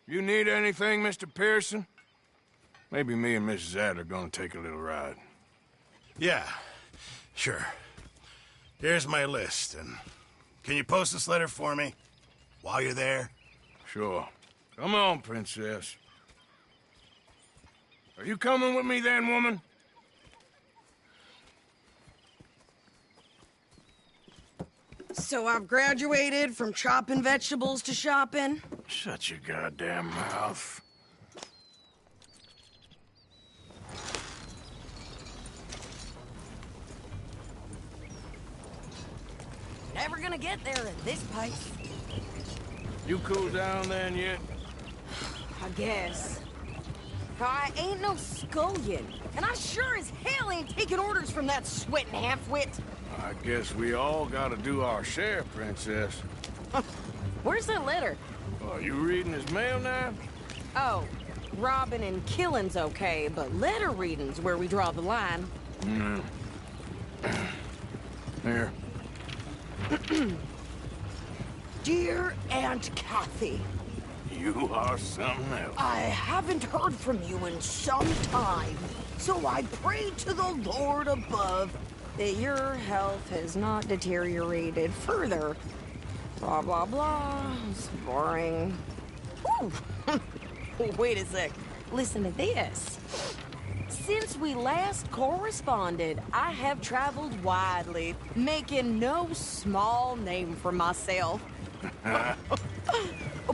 D: You need anything, Mr. Pearson? Maybe me and Mrs. Adler are gonna take a little ride.
G: Yeah, sure. Here's my list, and can you post this letter for me while you're there?
D: Sure. Come on, Princess. Are you coming with me then, woman?
M: So I've graduated from chopping vegetables to shopping?
D: Shut your goddamn mouth.
M: Never gonna get there at this pace.
D: You cooled down then yet?
M: I guess. I ain't no scullion, and I sure as hell ain't taking orders from that sweating half-wit.
D: I guess we all gotta do our share, Princess.
M: Where's that letter?
D: Are you reading his mail now?
M: Oh, robbing and killing's okay, but letter reading's where we draw the line.
D: Here.
M: Dear Aunt Kathy,
D: You are something else.
M: I haven't heard from you in some time, so I pray to the Lord above that your health has not deteriorated further. Blah, blah, blah. It's boring. Ooh. Wait a sec. Listen to this. Since we last corresponded, I have traveled widely, making no small name for myself.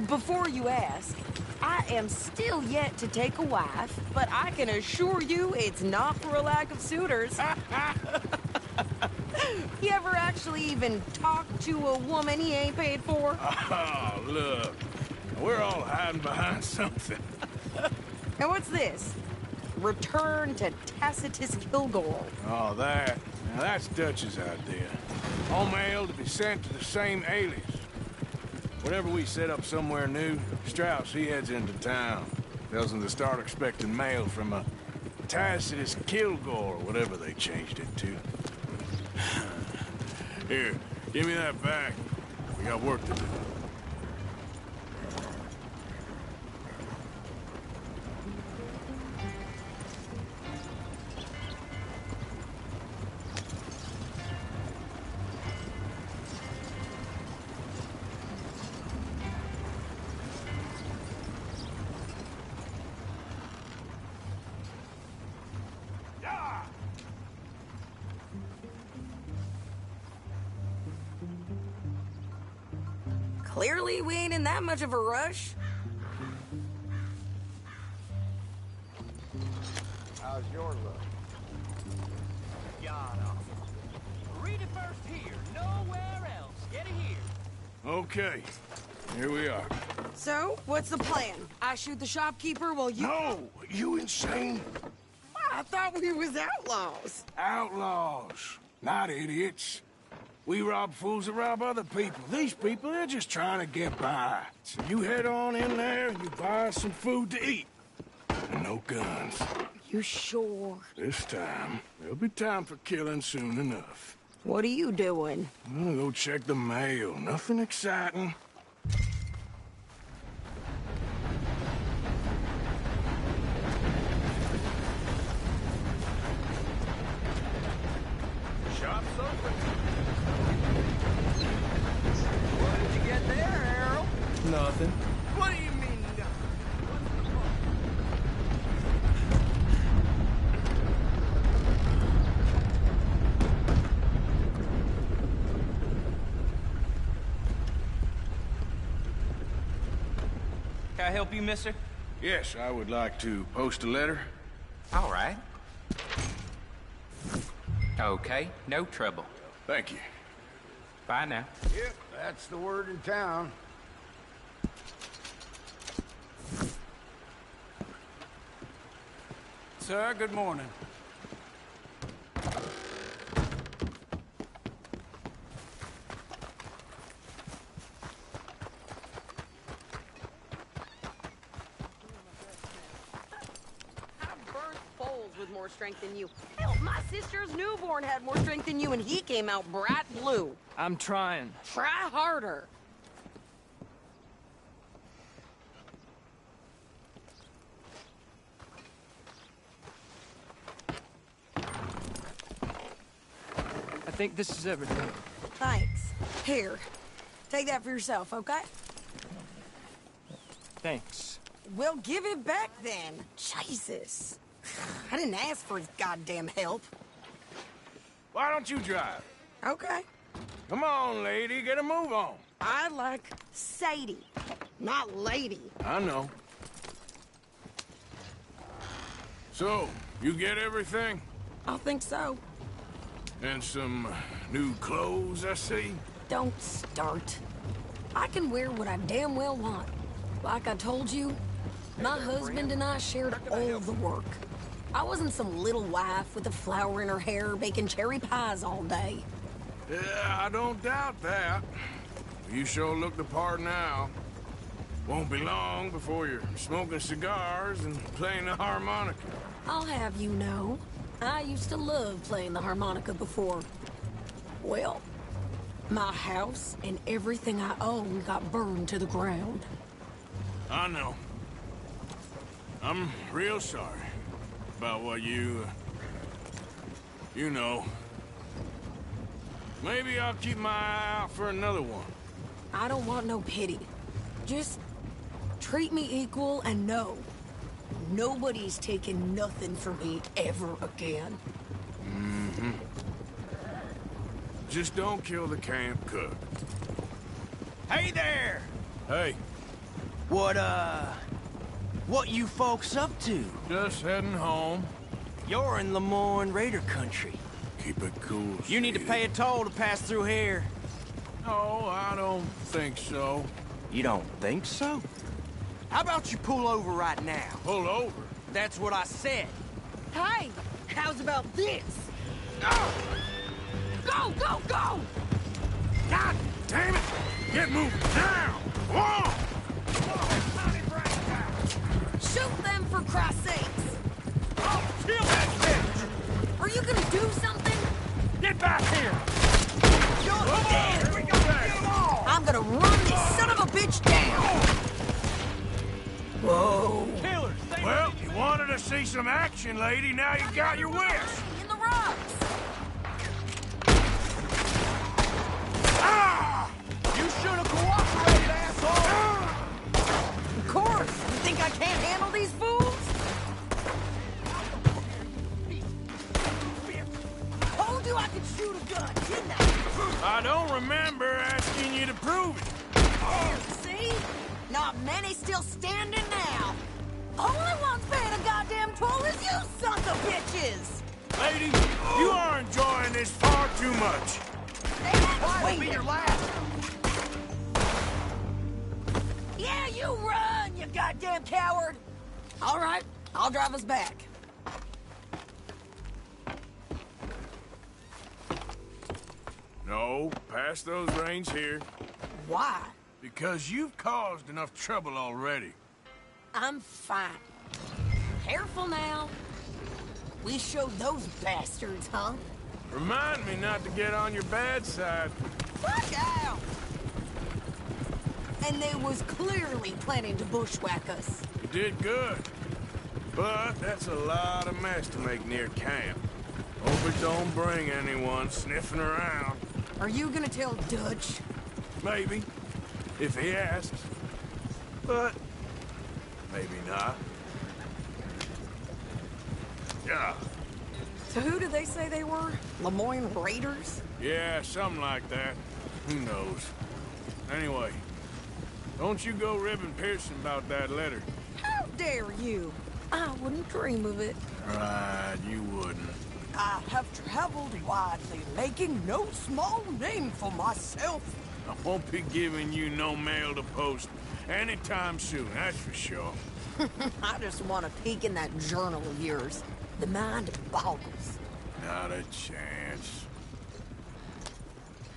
M: Before you ask, I am still yet to take a wife, but I can assure you it's not for a lack of suitors. You ever actually even talk to a woman he ain't paid for?
D: Oh, look. We're all hiding behind something.
M: And what's this? Return to Tacitus Kilgore.
D: Oh, that. Now, that's Dutch's idea. All mail to be sent to the same alias. Whenever we set up somewhere new, Strauss, he heads into town. Tells them to start expecting mail from a Tacitus Kilgore, whatever they changed it to. Here, give me that back. We got work to do.
M: Clearly, we ain't in that much of a rush.
C: How's your luck?
N: God awful. Read it first here, nowhere else. Get it here.
D: Okay, here we are.
M: So, what's the plan? I shoot the shopkeeper while you...
D: No! You insane?
M: I thought we was outlaws.
D: Outlaws, not idiots. We rob fools that rob other people. These people, they're just trying to get by. So you head on in there and you buy some food to eat. And no guns.
M: You sure?
D: This time, there'll be time for killing soon enough.
M: What are you doing?
D: I'm gonna go check the mail. Nothing exciting.
I: Shop's open. What did you get there, Harold? Nothing. What do you mean, nothing?
N: Can I help you, mister?
D: Yes, I would like to post a letter.
N: All right. Okay, no trouble.
D: Thank you.
N: Bye now.
A: Yep, that's the word in town.
I: Sir, good morning.
M: With more strength than you. Hell, my sister's newborn had more strength than you, and he came out bright blue.
N: I'm trying.
M: Try harder.
N: I think this is everything.
M: Thanks. Here, take that for yourself, okay?
N: Thanks.
M: Well, give it back then. Jesus. I didn't ask for his goddamn help.
D: Why don't you drive?
M: Okay.
D: Come on, lady, get a move on.
M: I like Sadie, not lady.
D: I know. So, you get everything?
M: I think so.
D: And some new clothes, I see?
M: Don't start. I can wear what I damn well want. Like I told you, my husband and I shared all the work. I wasn't some little wife with a flower in her hair baking cherry pies all day.
D: Yeah, I don't doubt that. You sure look the part now. Won't be long before you're smoking cigars and playing the harmonica.
M: I'll have you know, I used to love playing the harmonica before. Well, my house and everything I own got burned to the ground.
D: I know. I'm real sorry about what you know. Maybe I'll keep my eye out for another one.
M: I don't want no pity. Just treat me equal and know nobody's taking nothing from me ever again.
D: Mm-hmm. Just don't kill the camp cook.
I: Hey there!
D: Hey.
I: What you folks up to?
D: Just heading home.
I: You're in Lemoyne Raider country.
D: Keep it cool,
I: You need to pay a toll to pass through here.
D: No, I don't think so.
I: You don't think so? How about you pull over right now?
D: Pull over?
I: That's what I said.
M: Hey, how's about this? Go! Go, go, go!
D: God damn it! Get moving now! Come on!
M: Shoot them, for Christ's sakes!
D: I'll kill that bitch!
M: Are you gonna do something?
D: Get back here!
M: I'm gonna run this son of a bitch down! Whoa!
I: Killers!
D: Well, you wanted to see some action, lady. Now you got your wish.
M: In the rocks!
D: Ah!
I: You should have cooperated, asshole!
M: Of course! You think I can't handle these fools? Told you I could shoot a gun, didn't I?
D: I don't remember asking you to prove it.
M: See? Not many still standing now. Only one's paying a goddamn toll is you sons of bitches!
D: Lady, you are enjoying this far too much.
M: Wait,
I: be your last.
M: Yeah, you run, you goddamn coward! All right, I'll drive us back.
D: No, pass those reins here.
M: Why?
D: Because you've caused enough trouble already.
M: I'm fine. Careful now. We showed those bastards, huh?
D: Remind me not to get on your bad side.
M: Fuck out! And they was clearly planning to bushwhack us.
D: You did good. But that's a lot of mess to make near camp. Hope it don't bring anyone sniffing around.
M: Are you gonna tell Dutch?
D: Maybe, if he asks. But maybe not. Yeah.
M: So who did they say they were? Lemoyne Raiders?
D: Yeah, something like that. Who knows? Anyway, don't you go ribbing Pearson about that letter.
M: How dare you? I wouldn't dream of it.
D: Right, you wouldn't.
M: I have traveled widely, making no small name for myself.
D: I won't be giving you no mail to post anytime soon, that's for sure.
M: I just want to peek in that journal of yours. The mind boggles.
D: Not a chance.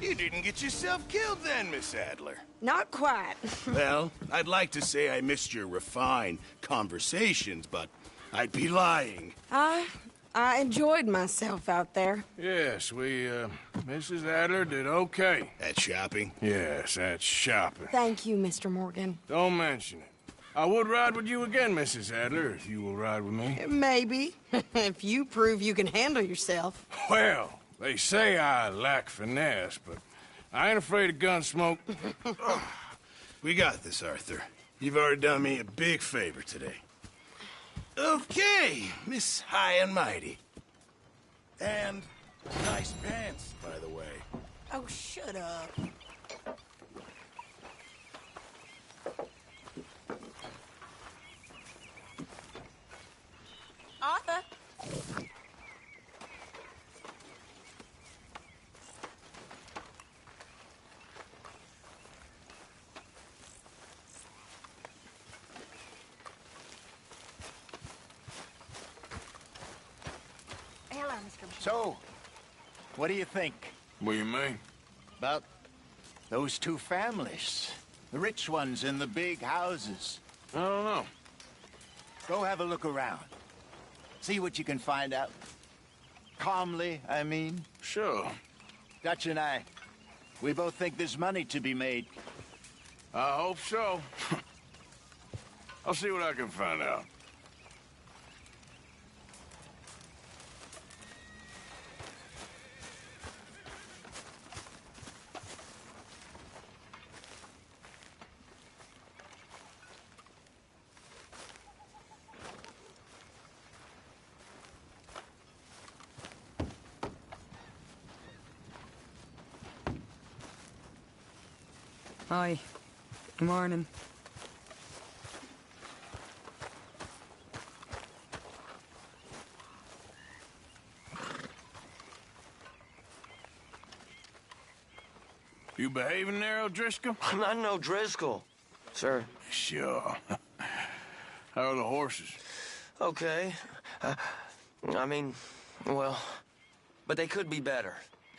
O: You didn't get yourself killed then, Miss Adler.
M: Not quite.
O: Well, I'd like to say I missed your refined conversations, but I'd be lying.
M: I enjoyed myself out there.
D: Yes, Mrs. Adler did okay.
O: At shopping?
D: Yes, that's shopping.
M: Thank you, Mr. Morgan.
D: Don't mention it. I would ride with you again, Mrs. Adler, if you will ride with me.
M: Maybe. If you prove you can handle yourself.
D: Well, they say I lack finesse, but I ain't afraid of gun smoke.
O: We got this, Arthur. You've already done me a big favor today. Okay, Miss High and Mighty. And nice pants, by the way.
M: Oh, shut up. Arthur?
L: Hello, Mr. Bishop.
C: So, what do you think?
D: What do you mean?
C: About those two families. The rich ones in the big houses.
D: I don't know.
C: Go have a look around. See what you can find out. Calmly, I mean.
D: Sure.
C: Dutch and I, we both think there's money to be made.
D: I hope so. I'll see what I can find out.
N: Hi. Good morning.
D: You behaving there, O'Driscoll?
P: I'm not no Driscoll, sir.
D: Sure. How are the horses?
P: Okay. I mean, well, but they could be better.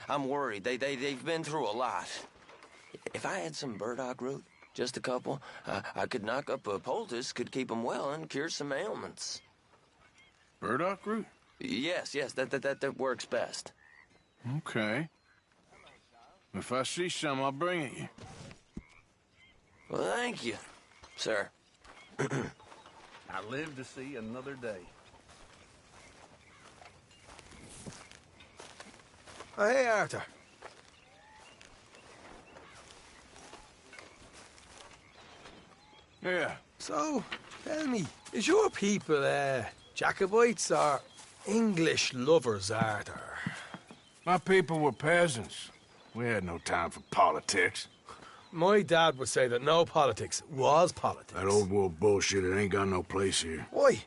P: I'm worried. They've been through a lot. If I had some burdock root, just a couple, I could knock up a poultice, could keep them well, and cure some ailments.
D: Burdock root?
P: Yes, that works best.
D: Okay. If I see some, I'll bring it you.
P: Well, thank you, sir.
Q: I live to see another day.
I: Oh, hey, Arthur.
D: Yeah.
I: So, tell me, is your people, Jacobites or English lovers, Arthur?
D: My people were peasants. We had no time for politics.
I: My dad would say that no politics was politics.
D: That old world bullshit, it ain't got no place here.
I: Why?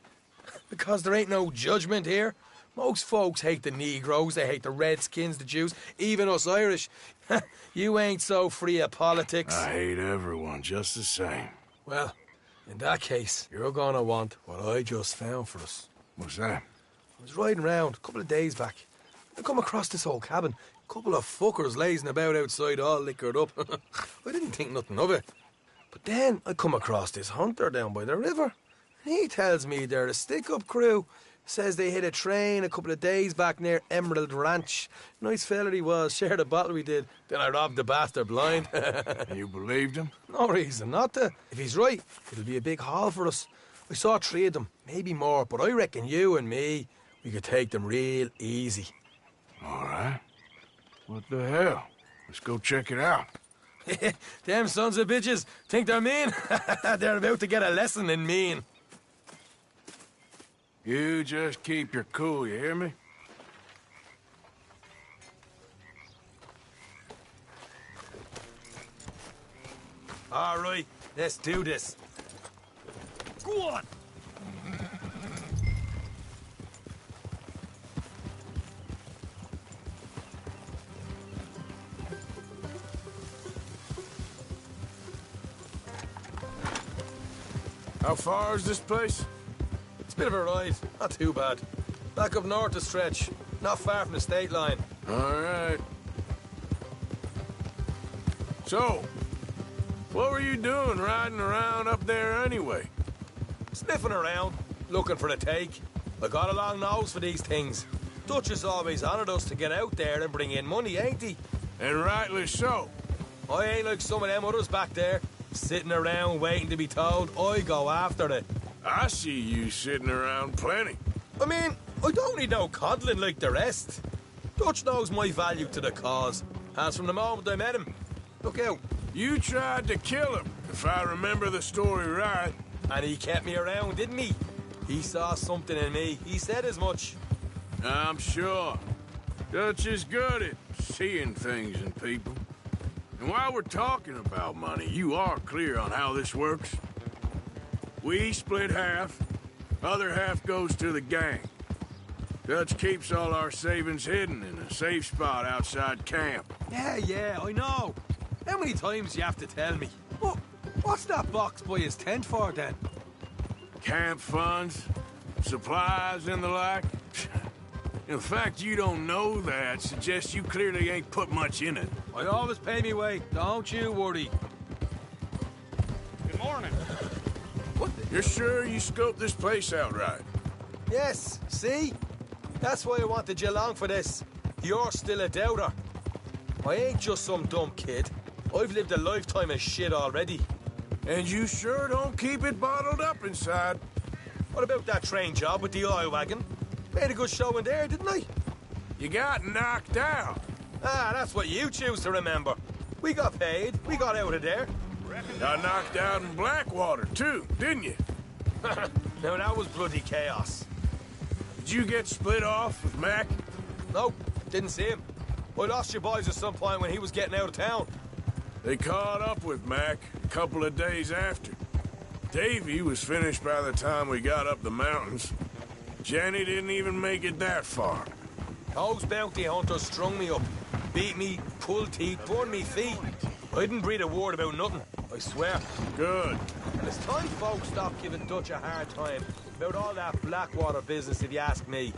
I: Because there ain't no judgment here. Most folks hate the Negroes, they hate the Redskins, the Jews, even us Irish. You ain't so free of politics.
D: I hate everyone just the same.
I: Well, in that case, you're gonna want what I just found for us.
D: What's that?
I: I was riding around a couple of days back. I come across this old cabin. A couple of fuckers lazing about outside all liquored up. I didn't think nothing of it. But then I come across this hunter down by the river. He tells me they're a stick-up crew. Says they hit a train a couple of days back near Emerald Ranch. Nice fella he was, shared a bottle we did. Then I robbed the bastard blind.
D: You believed him?
I: No reason not to. If he's right, it'll be a big haul for us. I saw 3 of them, maybe more, but I reckon you and me, we could take them real easy.
D: All right. What the hell? Let's go check it out.
I: Them sons of bitches think they're mean. They're about to get a lesson in mean.
D: You just keep your cool, you hear me?
I: All right, let's do this. Go on.
D: How far is this place?
I: It's a bit of a ride, not too bad. Back up north a stretch, not far from the state line.
D: All right. So, what were you doing riding around up there anyway?
I: Sniffing around, looking for a take. I got a long nose for these things. Dutch has always honoured us to get out there and bring in money, ain't he?
D: And rightly so.
I: I ain't like some of them others back there, sitting around waiting to be told. I go after it.
D: I see you sitting around plenty.
I: I mean, I don't need no coddling like the rest. Dutch knows my value to the cause. Has from the moment I met him. Look out.
D: You tried to kill him, if I remember the story right.
I: And he kept me around, didn't he? He saw something in me. He said as much.
D: I'm sure. Dutch is good at seeing things in people. And while we're talking about money, you are clear on how this works? We split half, other half goes to the gang. Dutch keeps all our savings hidden in a safe spot outside camp.
I: Yeah, I know. How many times you have to tell me? What's that box by his tent for, then?
D: Camp funds, supplies, and the like. The fact you don't know that suggests you clearly ain't put much in it.
I: I always pay me way, don't you worry.
H: Good morning.
D: You're sure you scoped this place out right?
I: Yes, see? That's why I wanted you along for this. You're still a doubter. I ain't just some dumb kid. I've lived a lifetime of shit already.
D: And you sure don't keep it bottled up inside.
I: What about that train job with the oil wagon? Made a good show in there, didn't I?
D: You got knocked out.
I: Ah, that's what you choose to remember. We got paid. We got out of there.
D: Got knocked out in Blackwater, too, didn't you?
I: Now, that was bloody chaos.
D: Did you get split off with Mac?
I: Nope, didn't see him. I lost your boys at some point when he was getting out of town.
D: They caught up with Mac a couple of days after. Davy was finished by the time we got up the mountains. Jenny didn't even make it that far.
I: Those bounty hunters strung me up, beat me, pulled teeth, burned me feet. I didn't breathe a word about nothing, I swear.
D: Good.
I: And it's time folks stopped giving Dutch a hard time about all that Blackwater business, if you ask me.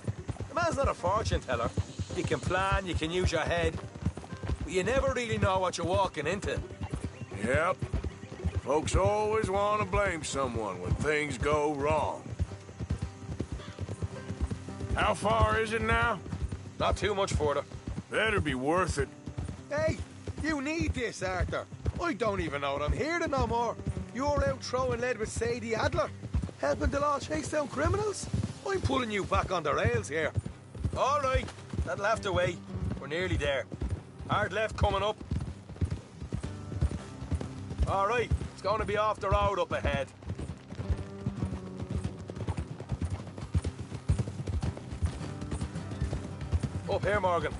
I: The man's not a fortune teller. You can plan, you can use your head, but you never really know what you're walking into.
D: Yep. Folks always want to blame someone when things go wrong. How far is it now?
I: Not too much further.
D: Better be worth it.
I: Hey, you need this, Arthur. I don't even know what I'm here to no more. You're out throwing lead with Sadie Adler, helping the law chase down criminals. I'm pulling you back on the rails here. All right, that'll have to wait. We're nearly there. Hard left coming up. All right, it's going to be off the road up ahead. Up here, Morgan.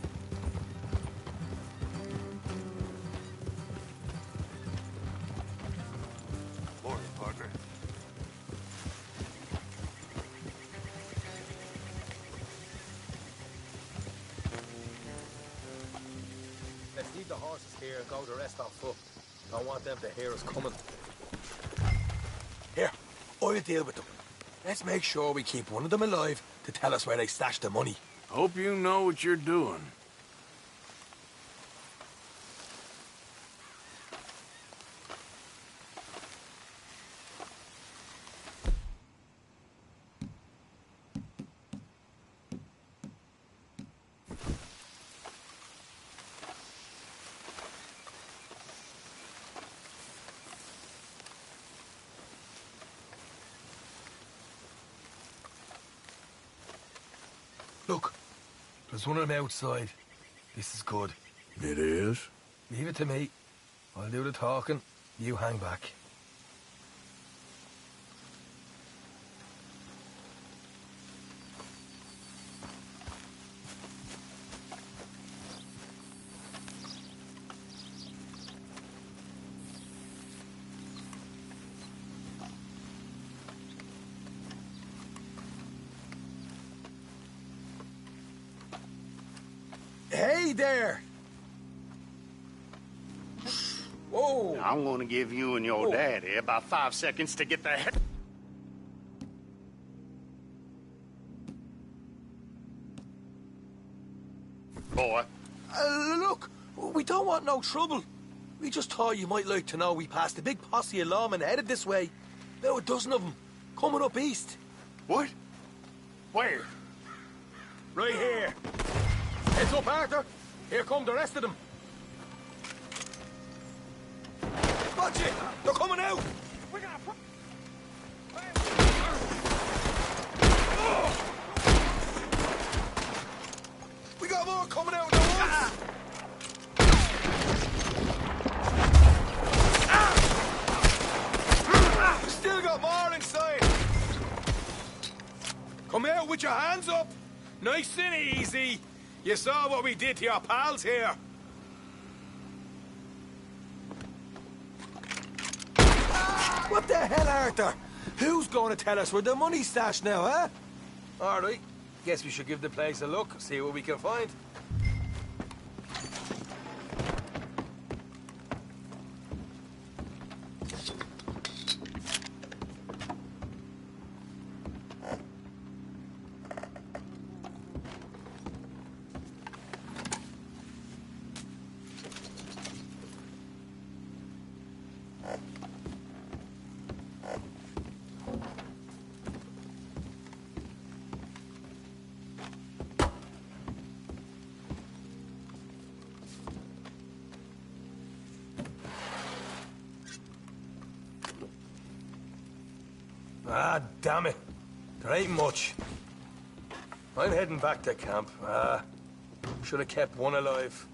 D: Morning, partner.
I: Let's leave the horses here and go the rest on foot. Don't want them to hear us coming.
R: we'll deal with them. Let's make sure we keep one of them alive to tell us where they stashed the money.
D: Hope you know what you're doing.
R: Look, there's one of them outside. This is good.
D: It is?
R: Leave it to me. I'll do the talking. You hang back. Hey there! Whoa!
O: I'm gonna give you and your daddy about 5 seconds to get the heck. Boy.
R: Look, we don't want no trouble. We just thought you might like to know we passed a big posse of lawmen headed this way. About a dozen of them, coming up east.
O: What? Where?
R: Right here. Heads up, Arthur. Here come the rest of them. Watch it! They're coming out! We got more coming out at once! We still got more inside! Come out with your hands up! Nice and easy! You saw what we did to your pals here. What the hell, Arthur? Who's going to tell us where the money's stashed now, huh? All right. Guess we should give the place a look, see what we can find. Ah, damn it. There ain't much. I'm heading back to camp. Should have kept one alive.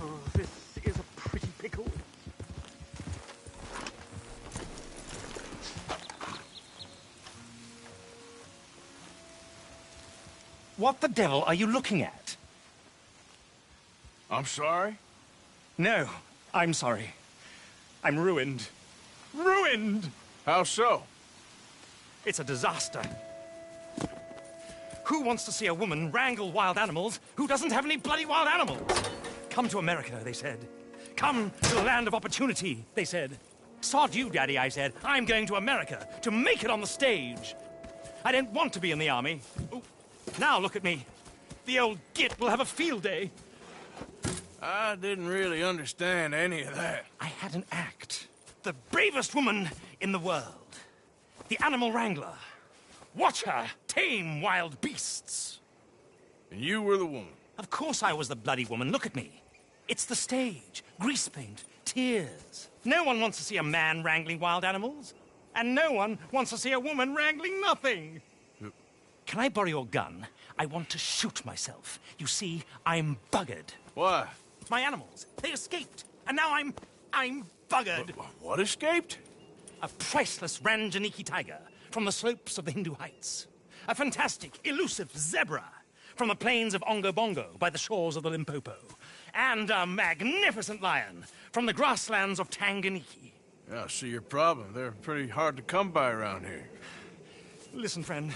R: Oh, this is a pretty pickle.
S: What the devil are you looking at?
D: I'm sorry?
S: No, I'm sorry. I'm ruined. Ruined!
D: How so?
S: It's a disaster. Who wants to see a woman wrangle wild animals who doesn't have any bloody wild animals? Come to America, they said. Come to the land of opportunity, they said. Sod you, Daddy, I said. I'm going to America to make it on the stage. I don't want to be in the army. Ooh. Now look at me. The old git will have a field day.
D: I didn't really understand any of that.
S: I had an act. The bravest woman in the world. The animal wrangler. Watch her tame wild beasts.
D: And you were the woman?
S: Of course I was the bloody woman. Look at me. It's the stage. Grease paint. Tears. No one wants to see a man wrangling wild animals. And no one wants to see a woman wrangling nothing. Can I borrow your gun? I want to shoot myself. You see, I'm buggered.
D: Why?
S: My animals. They escaped. And now I'm buggered.
D: What escaped?
S: A priceless Ranjaniki tiger from the slopes of the Hindu Heights. A fantastic, elusive zebra from the plains of Ongo Bongo by the shores of the Limpopo. And a magnificent lion from the grasslands of Tanganyika.
D: Yeah, I see your problem. They're pretty hard to come by around here.
S: Listen, friend.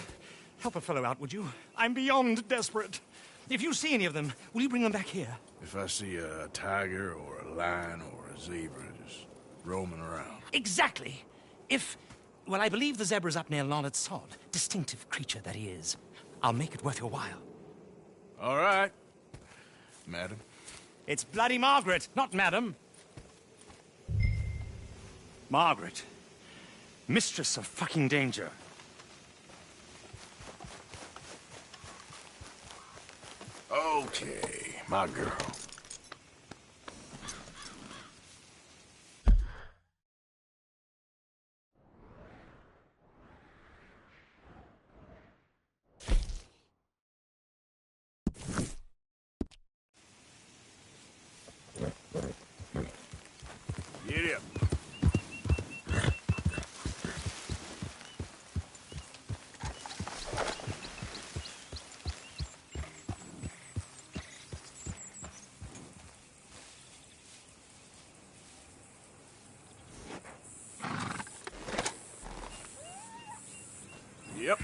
S: Help a fellow out, would you? I'm beyond desperate. If you see any of them, will you bring them back here?
D: If I see a tiger or a lion or a zebra just roaming around.
S: Exactly. Well, I believe the zebra's up near Larned Sod. Distinctive creature that he is. I'll make it worth your while.
D: All right, madam.
S: It's bloody Margaret, not madam. Margaret. Mistress of fucking danger.
D: Okay, my girl. Get up. Yep.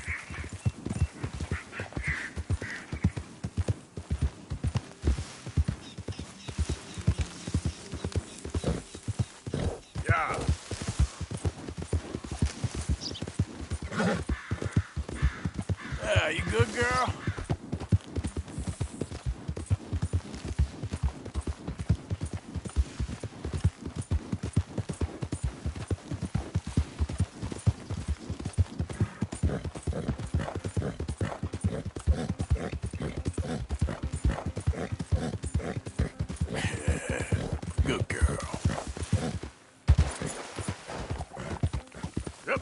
D: Yeah. Yeah, you good, girl? Good girl. Yep.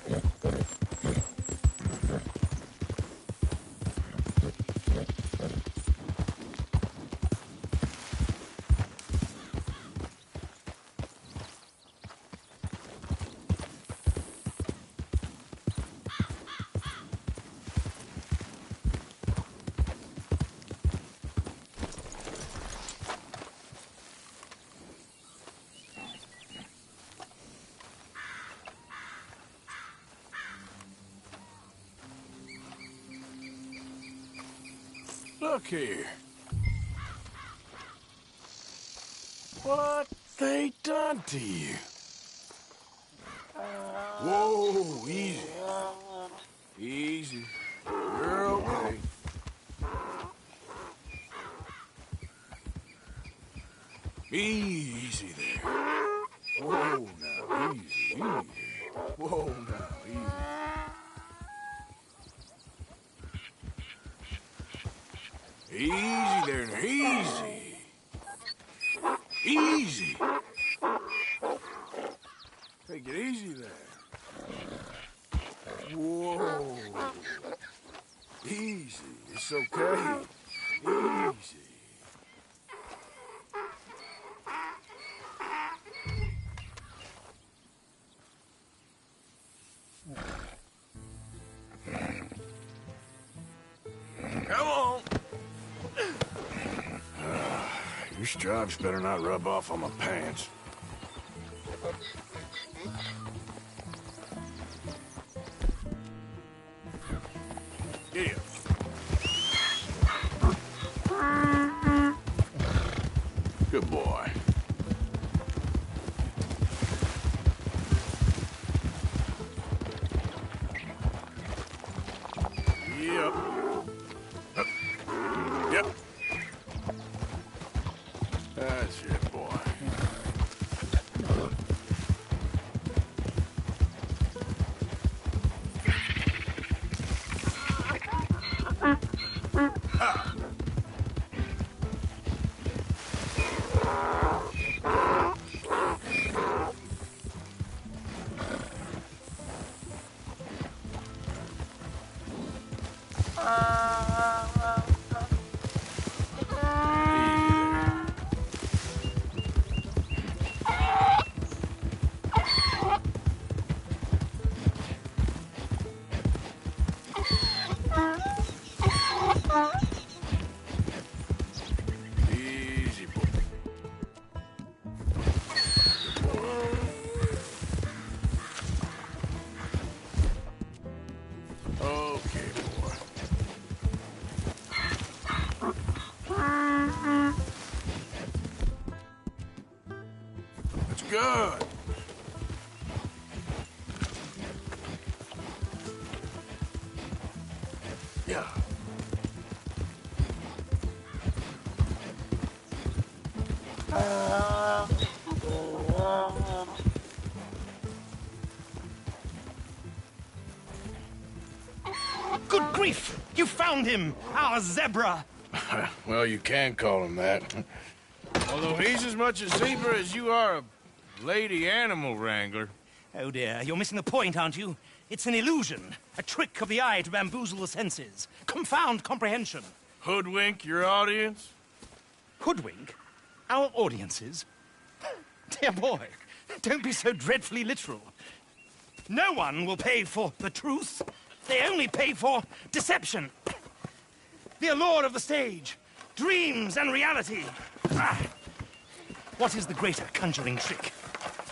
D: Look here. What they done to you? Whoa, easy. Easy. You're okay. Easy there. Whoa, now, easy, easy. Whoa, now, easy. Easy there, now, easy. Easy. Take it easy there. Whoa. Easy. It's okay. Easy. Come on. Your stripes better not rub off on my pants. Yeah. Good boy. Yep. Yep. That's it, boy. Ha! Easy, boy. Okay, boy. That's good. Yeah.
S: Good grief! You found him! Our zebra!
D: Well, you can call him that.
H: Although he's as much a zebra as you are a lady animal wrangler.
S: Oh dear, you're missing the point, aren't you? It's an illusion, a trick of the eye to bamboozle the senses, confound comprehension.
H: Hoodwink your audience?
S: Hoodwink? Our audiences? Dear boy, don't be so dreadfully literal. No one will pay for the truth. They only pay for deception. The allure of the stage, dreams and reality. What is the greater conjuring trick?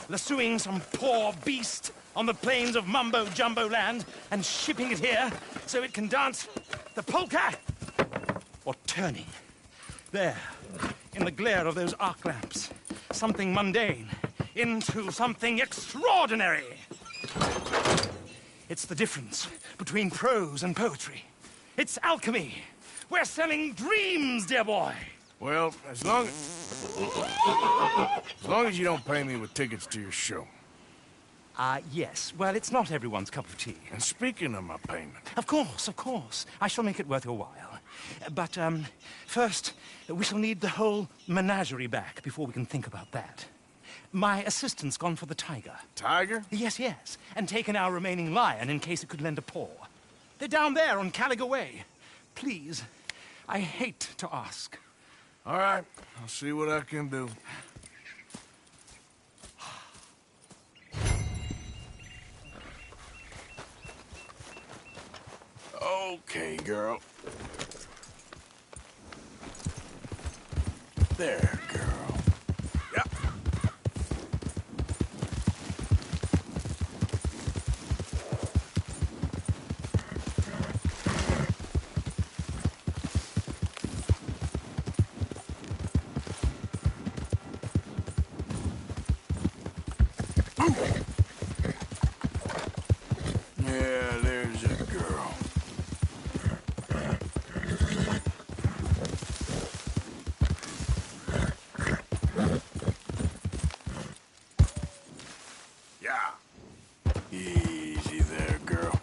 S: Lassoing some poor beast on the plains of mumbo-jumbo land and shipping it here so it can dance the polka? Or turning, there, in the glare of those arc lamps, something mundane into something extraordinary? It's the difference between prose and poetry. It's alchemy. We're selling dreams, dear boy.
H: Well, as long as you don't pay me with tickets to your show.
S: Yes. Well, it's not everyone's cup of tea.
H: And speaking of my payment...
S: Of course. I shall make it worth your while. But, first, we shall need the whole menagerie back before we can think about that. My assistant's gone for the tiger.
H: Tiger?
S: Yes. And taken our remaining lion in case it could lend a paw. They're down there on Caliga Way. Please, I hate to ask.
H: All right, I'll see what I can do.
D: Okay, girl. There, girl. Yep. Yeah, there's a girl. Easy there, girl.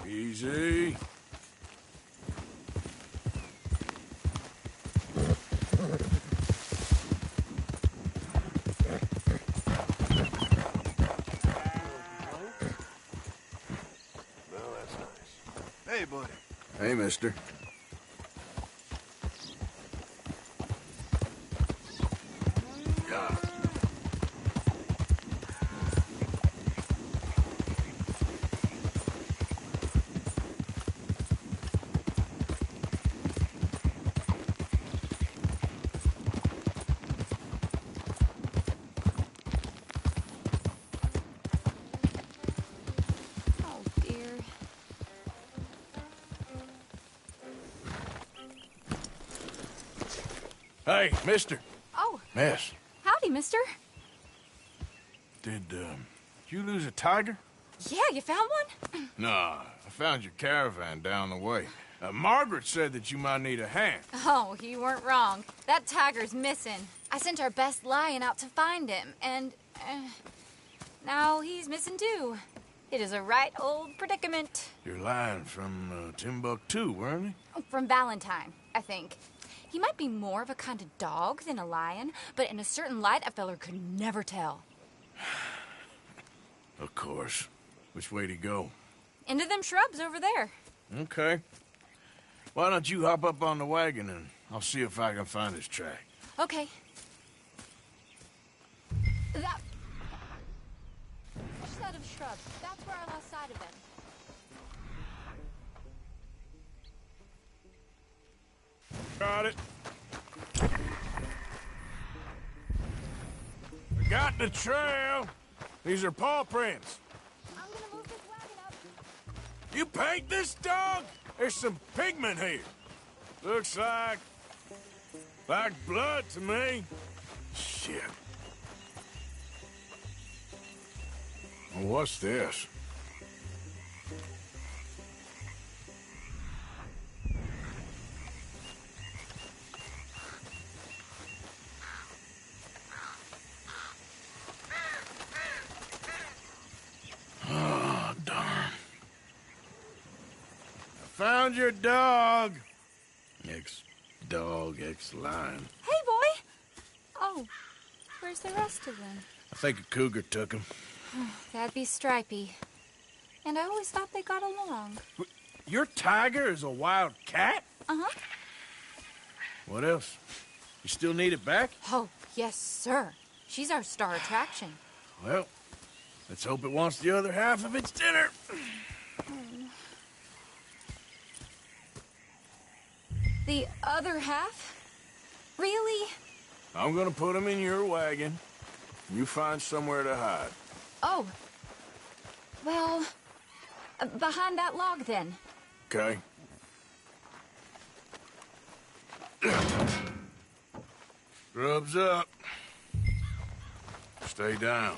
D: Easy.
T: Hey, buddy.
D: Hey, mister.
K: Oh, dear.
D: Hey, mister.
K: Oh,
D: Miss,
K: howdy, mister.
D: did you lose a tiger?
K: Yeah, you found one?
D: Nah, I found your caravan down the way. Margaret said that you might need a hand.
U: Oh, you weren't wrong. That tiger's missing. I sent our best lion out to find him, and now he's missing too. It is a right old predicament.
D: You're lying from Timbuktu, weren't he?
U: From Valentine, I think. He might be more of a kind of dog than a lion, but in a certain light, a feller could never tell.
D: Of course. Which way to go?
U: Into them shrubs over there.
D: Okay. Why don't you hop up on the wagon and I'll see if I can find his track.
U: Okay. That set of shrubs, that's where I lost sight of them.
D: Got it. I got the trail. These are paw prints.
U: I'm gonna move this wagon up.
D: You paint this dog? There's some pigment here. Looks like blood to me. Shit. Well, what's this? Oh, darn. I found your dog. Ex-dog, ex-lion.
U: Hey, boy! Oh, where's the rest of them?
D: I think a cougar took him.
U: That'd be Stripey. And I always thought they got along.
D: Your tiger is a wild cat?
U: Uh-huh.
D: What else? You still need it back?
U: Oh, yes, sir. She's our star attraction.
D: Well, let's hope it wants the other half of its dinner.
U: The other half? Really?
D: I'm gonna put him in your wagon. You find somewhere to hide.
U: Oh. Well, behind that log, then.
D: Okay. Scrubs up. Stay down.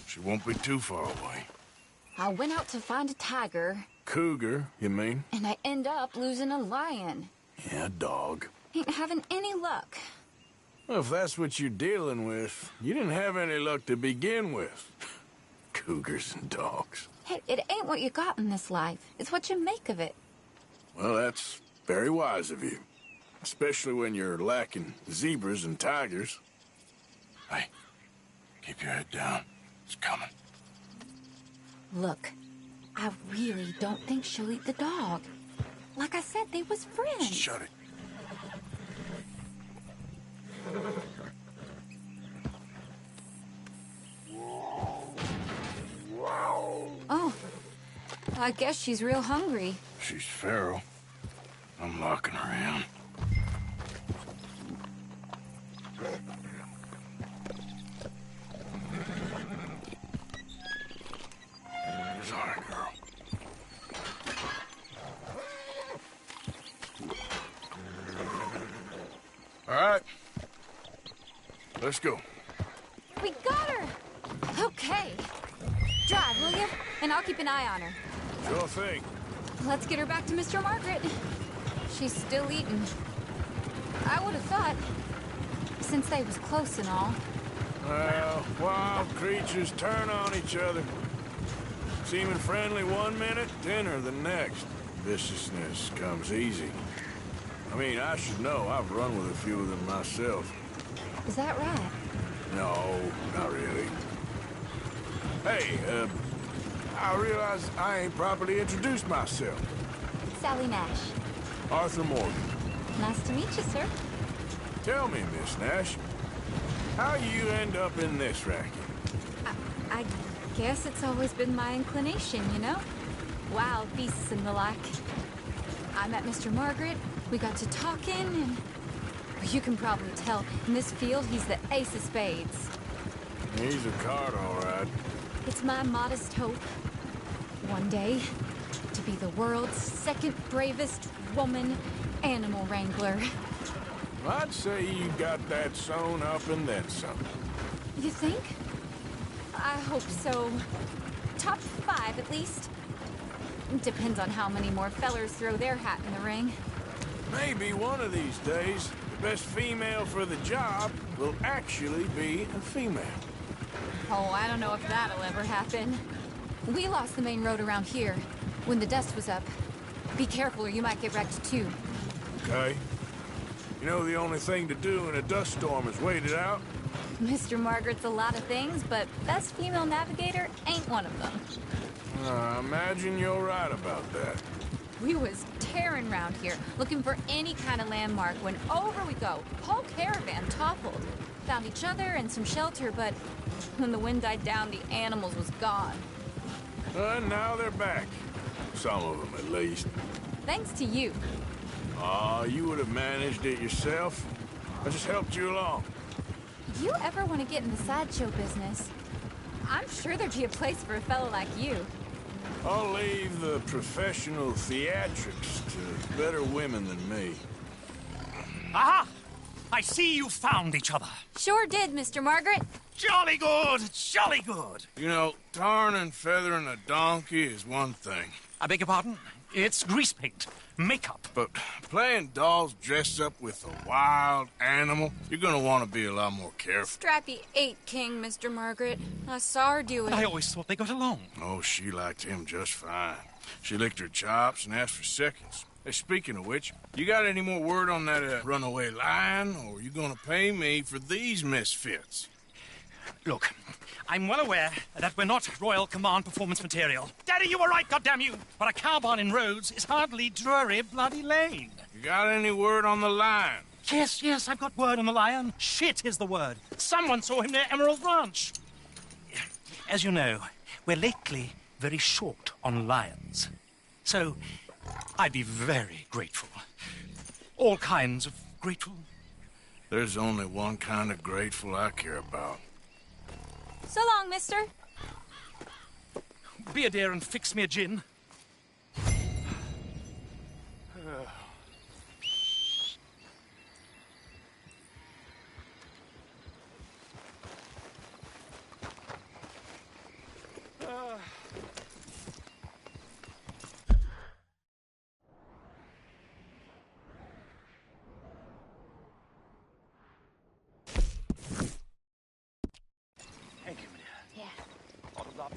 D: She won't be too far away.
U: I went out to find a tiger,
D: Cougar, you mean?
U: and I end up losing a lion.
D: Yeah, dog.
U: Ain't having any luck.
D: Well, if that's what you're dealing with, you didn't have any luck to begin with. Cougars and dogs.
U: Hey, it ain't what you got in this life. It's what you make of it.
D: Well, that's very wise of you. Especially when you're lacking zebras and tigers. Hey, keep your head down. It's coming.
U: Look, I really don't think she'll eat the dog. Like I said, they was friends.
D: Shut it.
U: Oh, I guess she's real hungry.
D: She's feral. I'm locking her in. Sorry, girl. All right. Let's go.
U: We got her! Okay. Drive, will you? And I'll keep an eye on her.
D: Sure thing.
U: Let's get her back to Mr. Margaret. She's still eating. I would have thought, since they was close and all.
D: Well, Wild creatures turn on each other. Seeming friendly one minute, dinner the next. Viciousness comes easy. I mean, I should know. I've run with a few of them myself.
U: Is that right?
D: No, not really. Hey, I realize I ain't properly introduced myself.
U: Sally Nash.
D: Arthur Morgan.
U: Nice to meet you, sir.
D: Tell me, Miss Nash, how you end up in this racket?
U: I guess it's always been my inclination, you know? Wild beasts and the like. I met Mr. Margaret, we got to talking, and... well, you can probably tell, in this field, he's the ace of spades.
D: He's a card, all right.
U: It's my modest hope, one day, to be the world's second bravest woman animal wrangler.
D: I'd say you got that sewn up and then some.
U: You think? I hope so. Top 5, at least. Depends on how many more fellers throw their hat in the ring.
D: Maybe one of these days, the best female for the job will actually be a female.
U: Oh, I don't know if that'll ever happen. We lost the main road around here when the dust was up. Be careful or you might get wrecked too.
D: Okay. You know the only thing to do in a dust storm is wait it out?
U: Mr. Margaret's a lot of things, but best female navigator ain't one of them.
D: I imagine you're right about that.
U: We was tearing around here, looking for any kind of landmark when over we go. Whole caravan toppled. Found each other and some shelter, but when the wind died down, the animals was gone.
D: And now they're back. Some of them, at least.
U: Thanks to you.
D: Aw, you would have managed it yourself. I just helped you along.
U: If you ever want to get in the sideshow business, I'm sure there'd be a place for a fellow like you.
D: I'll leave the professional theatrics to better women than me.
S: Aha! I see you found each other.
U: Sure did, Mr. Margaret.
S: Jolly good, jolly good.
D: You know, tarring and feathering a donkey is one thing.
S: I beg your pardon? It's grease paint, makeup.
D: But playing dolls dressed up with a wild animal, you're gonna want to be a lot more careful.
U: Strappy ate King, Mr. Margaret. I saw her do it.
S: I always thought they got along.
D: Oh, she liked him just fine. She licked her chops and asked for seconds. Hey, speaking of which, you got any more word on that runaway lion, or are you gonna pay me for these misfits?
S: Look, I'm well aware that we're not Royal Command performance material. Daddy, you were right, goddammit! But a cowbarn in Rhodes is hardly Drury Bloody Lane.
D: You got any word on the lion?
S: Yes, I've got word on the lion. Shit is the word. Someone saw him near Emerald Ranch. As you know, we're lately very short on lions. So, I'd be very grateful. All kinds of grateful.
D: There's only one kind of grateful I care about.
U: So long, mister.
S: Be a dear and fix me a gin. Thank you, dear.
U: Yeah.
S: Bottoms up.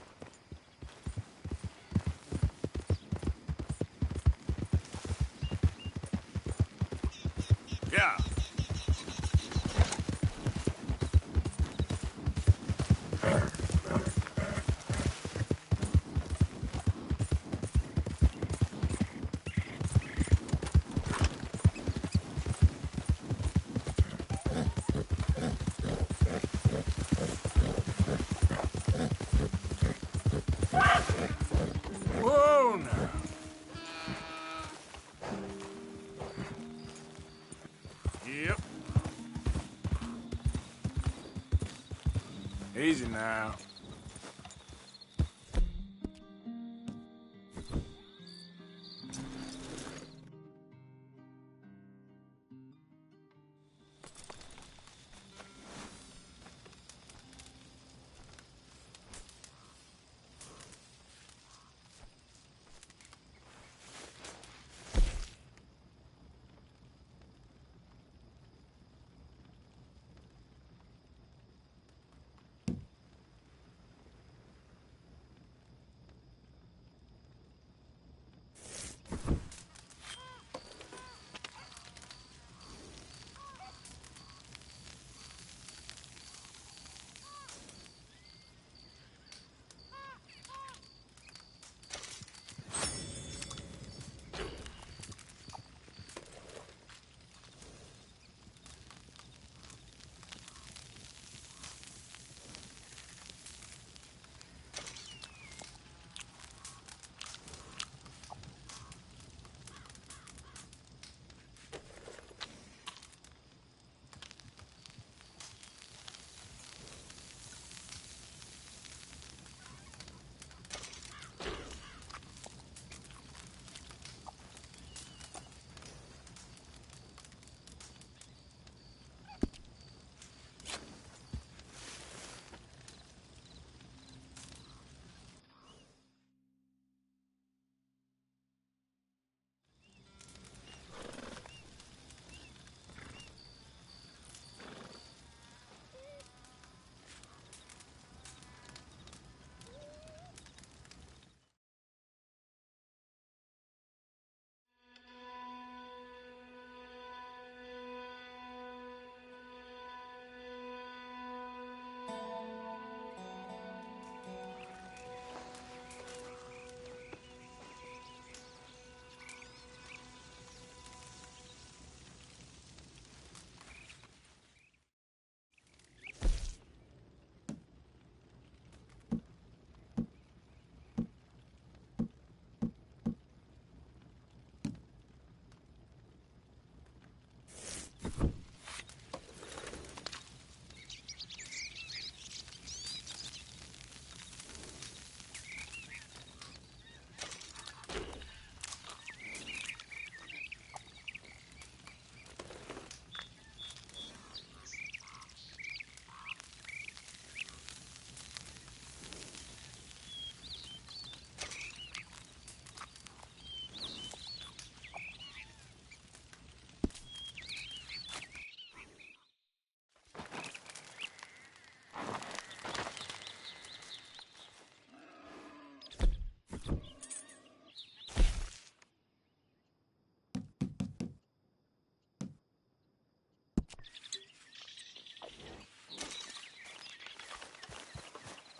D: Yeah. Whoa, now. Yep. Easy now.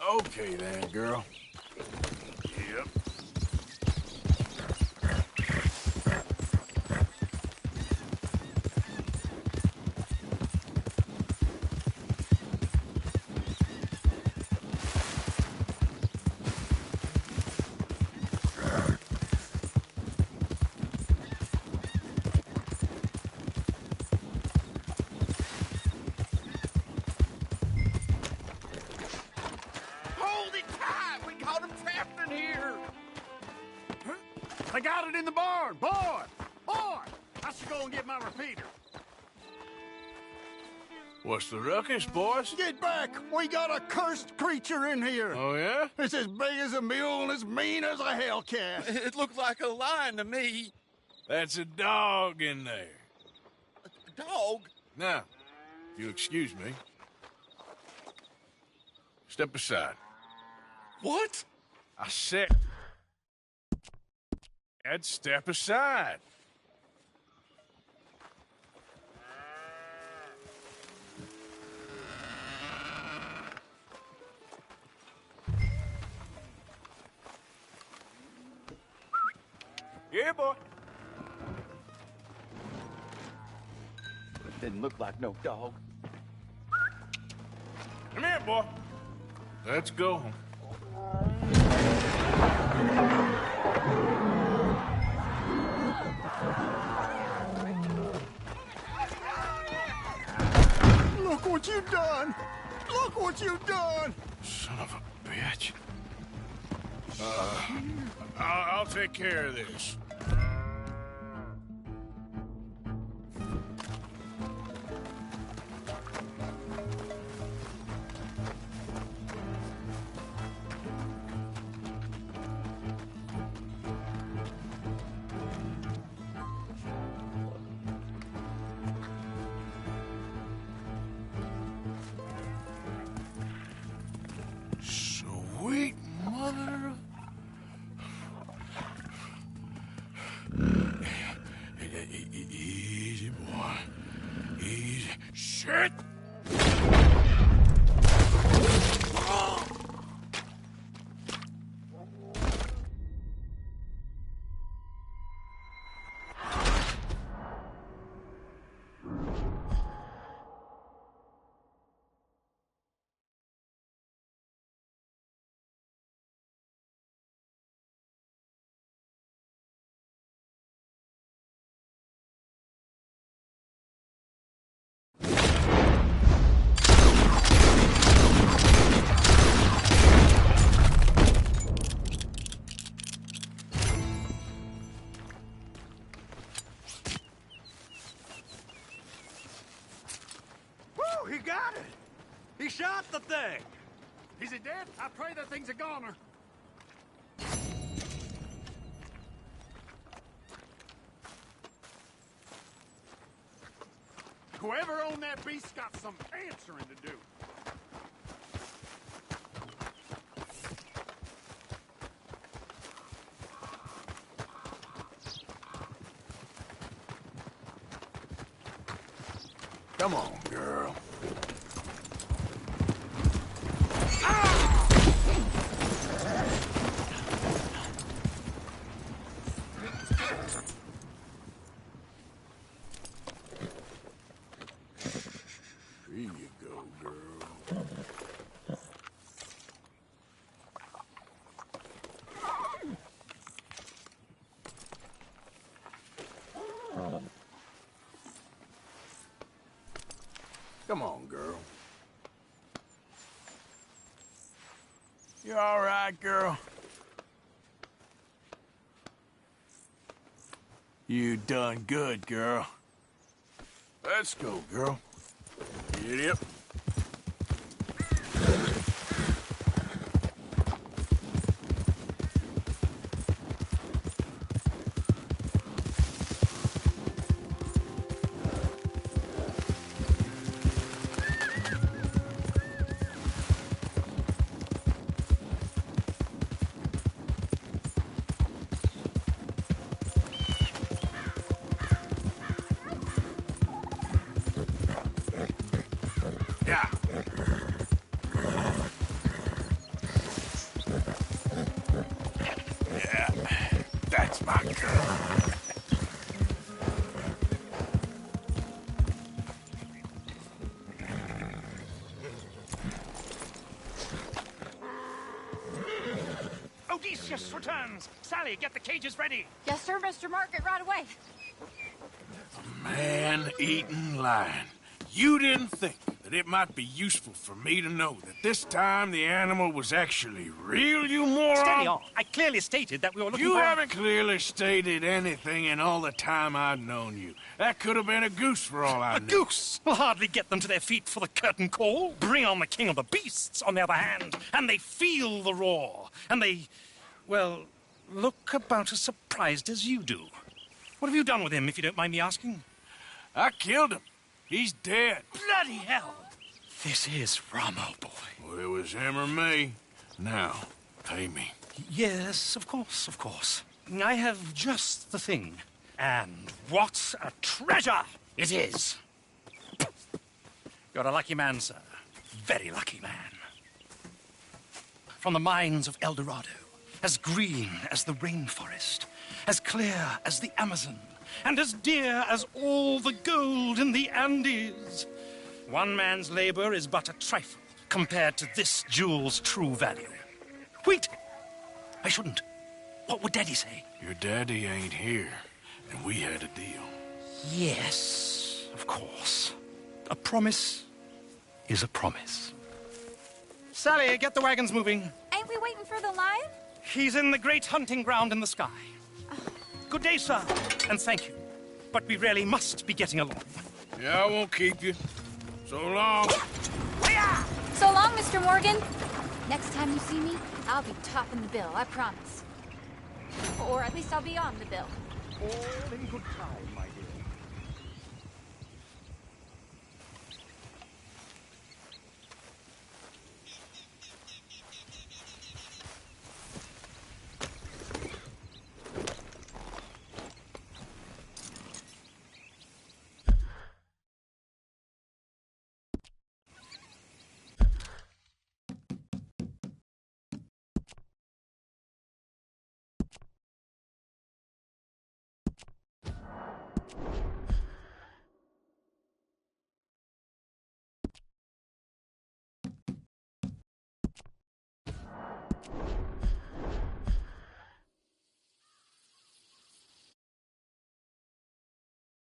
D: Okay then, girl. Yep.
A: Hold it tight! We got him trapped in here! I got it in the barn! Boy! Boy! I should go and get my repeater.
D: What's the ruckus, boys?
A: Get back! We got a cursed creature in here!
D: Oh, yeah?
A: It's as big as a mule and as mean as a hellcat.
T: It looked like a lion to me.
D: That's a dog in there.
T: A dog?
D: Now, if you'll excuse me. Step aside.
T: What?
D: I said... Dad, step aside. Yeah, boy.
T: Didn't look like no dog.
D: Come here, boy. Let's go home.
A: Look what you've done! Look what you've done!
D: Son of a bitch. I'll take care of this. Sweet mother of... Easy, boy. Easy. Shit!
A: Woo! He got it! He shot the thing! Is it dead? I pray that thing's a goner. Whoever owned that beast's got some answering to do.
D: Come on, girl. Here you go, girl. Come on, girl. You all right, girl? You done good, girl. Let's go, girl. Get up. That's my girl.
S: Odysseus returns. Sally, get the cages ready.
L: Yes, sir, Mr. Market, right away.
D: Man-eating lion. You didn't think that it might be useful for me to know that this time the animal was actually real, you moron?
S: Steady on. I clearly stated that we were looking
D: You
S: for...
D: haven't clearly stated anything in all the time I've known you. That could have been a goose for all I knew.
S: A goose will hardly get them to their feet for the curtain call. Bring on the king of the beasts, on the other hand, and they feel the roar. And they, well, look about as surprised as you do. What have you done with him, if you don't mind me asking?
D: I killed him. He's dead.
S: Bloody hell! This is Ramo, boy.
D: Well, it was him or me. Now, pay me.
S: Yes, of course, of course. I have just the thing. And what a treasure it is! You're a lucky man, sir. Very lucky man. From the mines of El Dorado, as green as the rainforest, as clear as the Amazon, and as dear as all the gold in the Andes. One man's labor is but a trifle compared to this jewel's true value. Wait! I shouldn't. What would Daddy say?
D: Your daddy ain't here, and we had a deal.
S: Yes, of course. A promise is a promise. Sally, get the wagons moving.
U: Ain't we waiting for the lion?
S: He's in the great hunting ground in the sky. Good day, sir, and thank you. But we really must be getting along.
D: Yeah, I won't keep you. So long.
U: So long, Mr. Morgan. Next time you see me, I'll be topping the bill, I promise. Or at least I'll be on the bill.
S: All in good time, my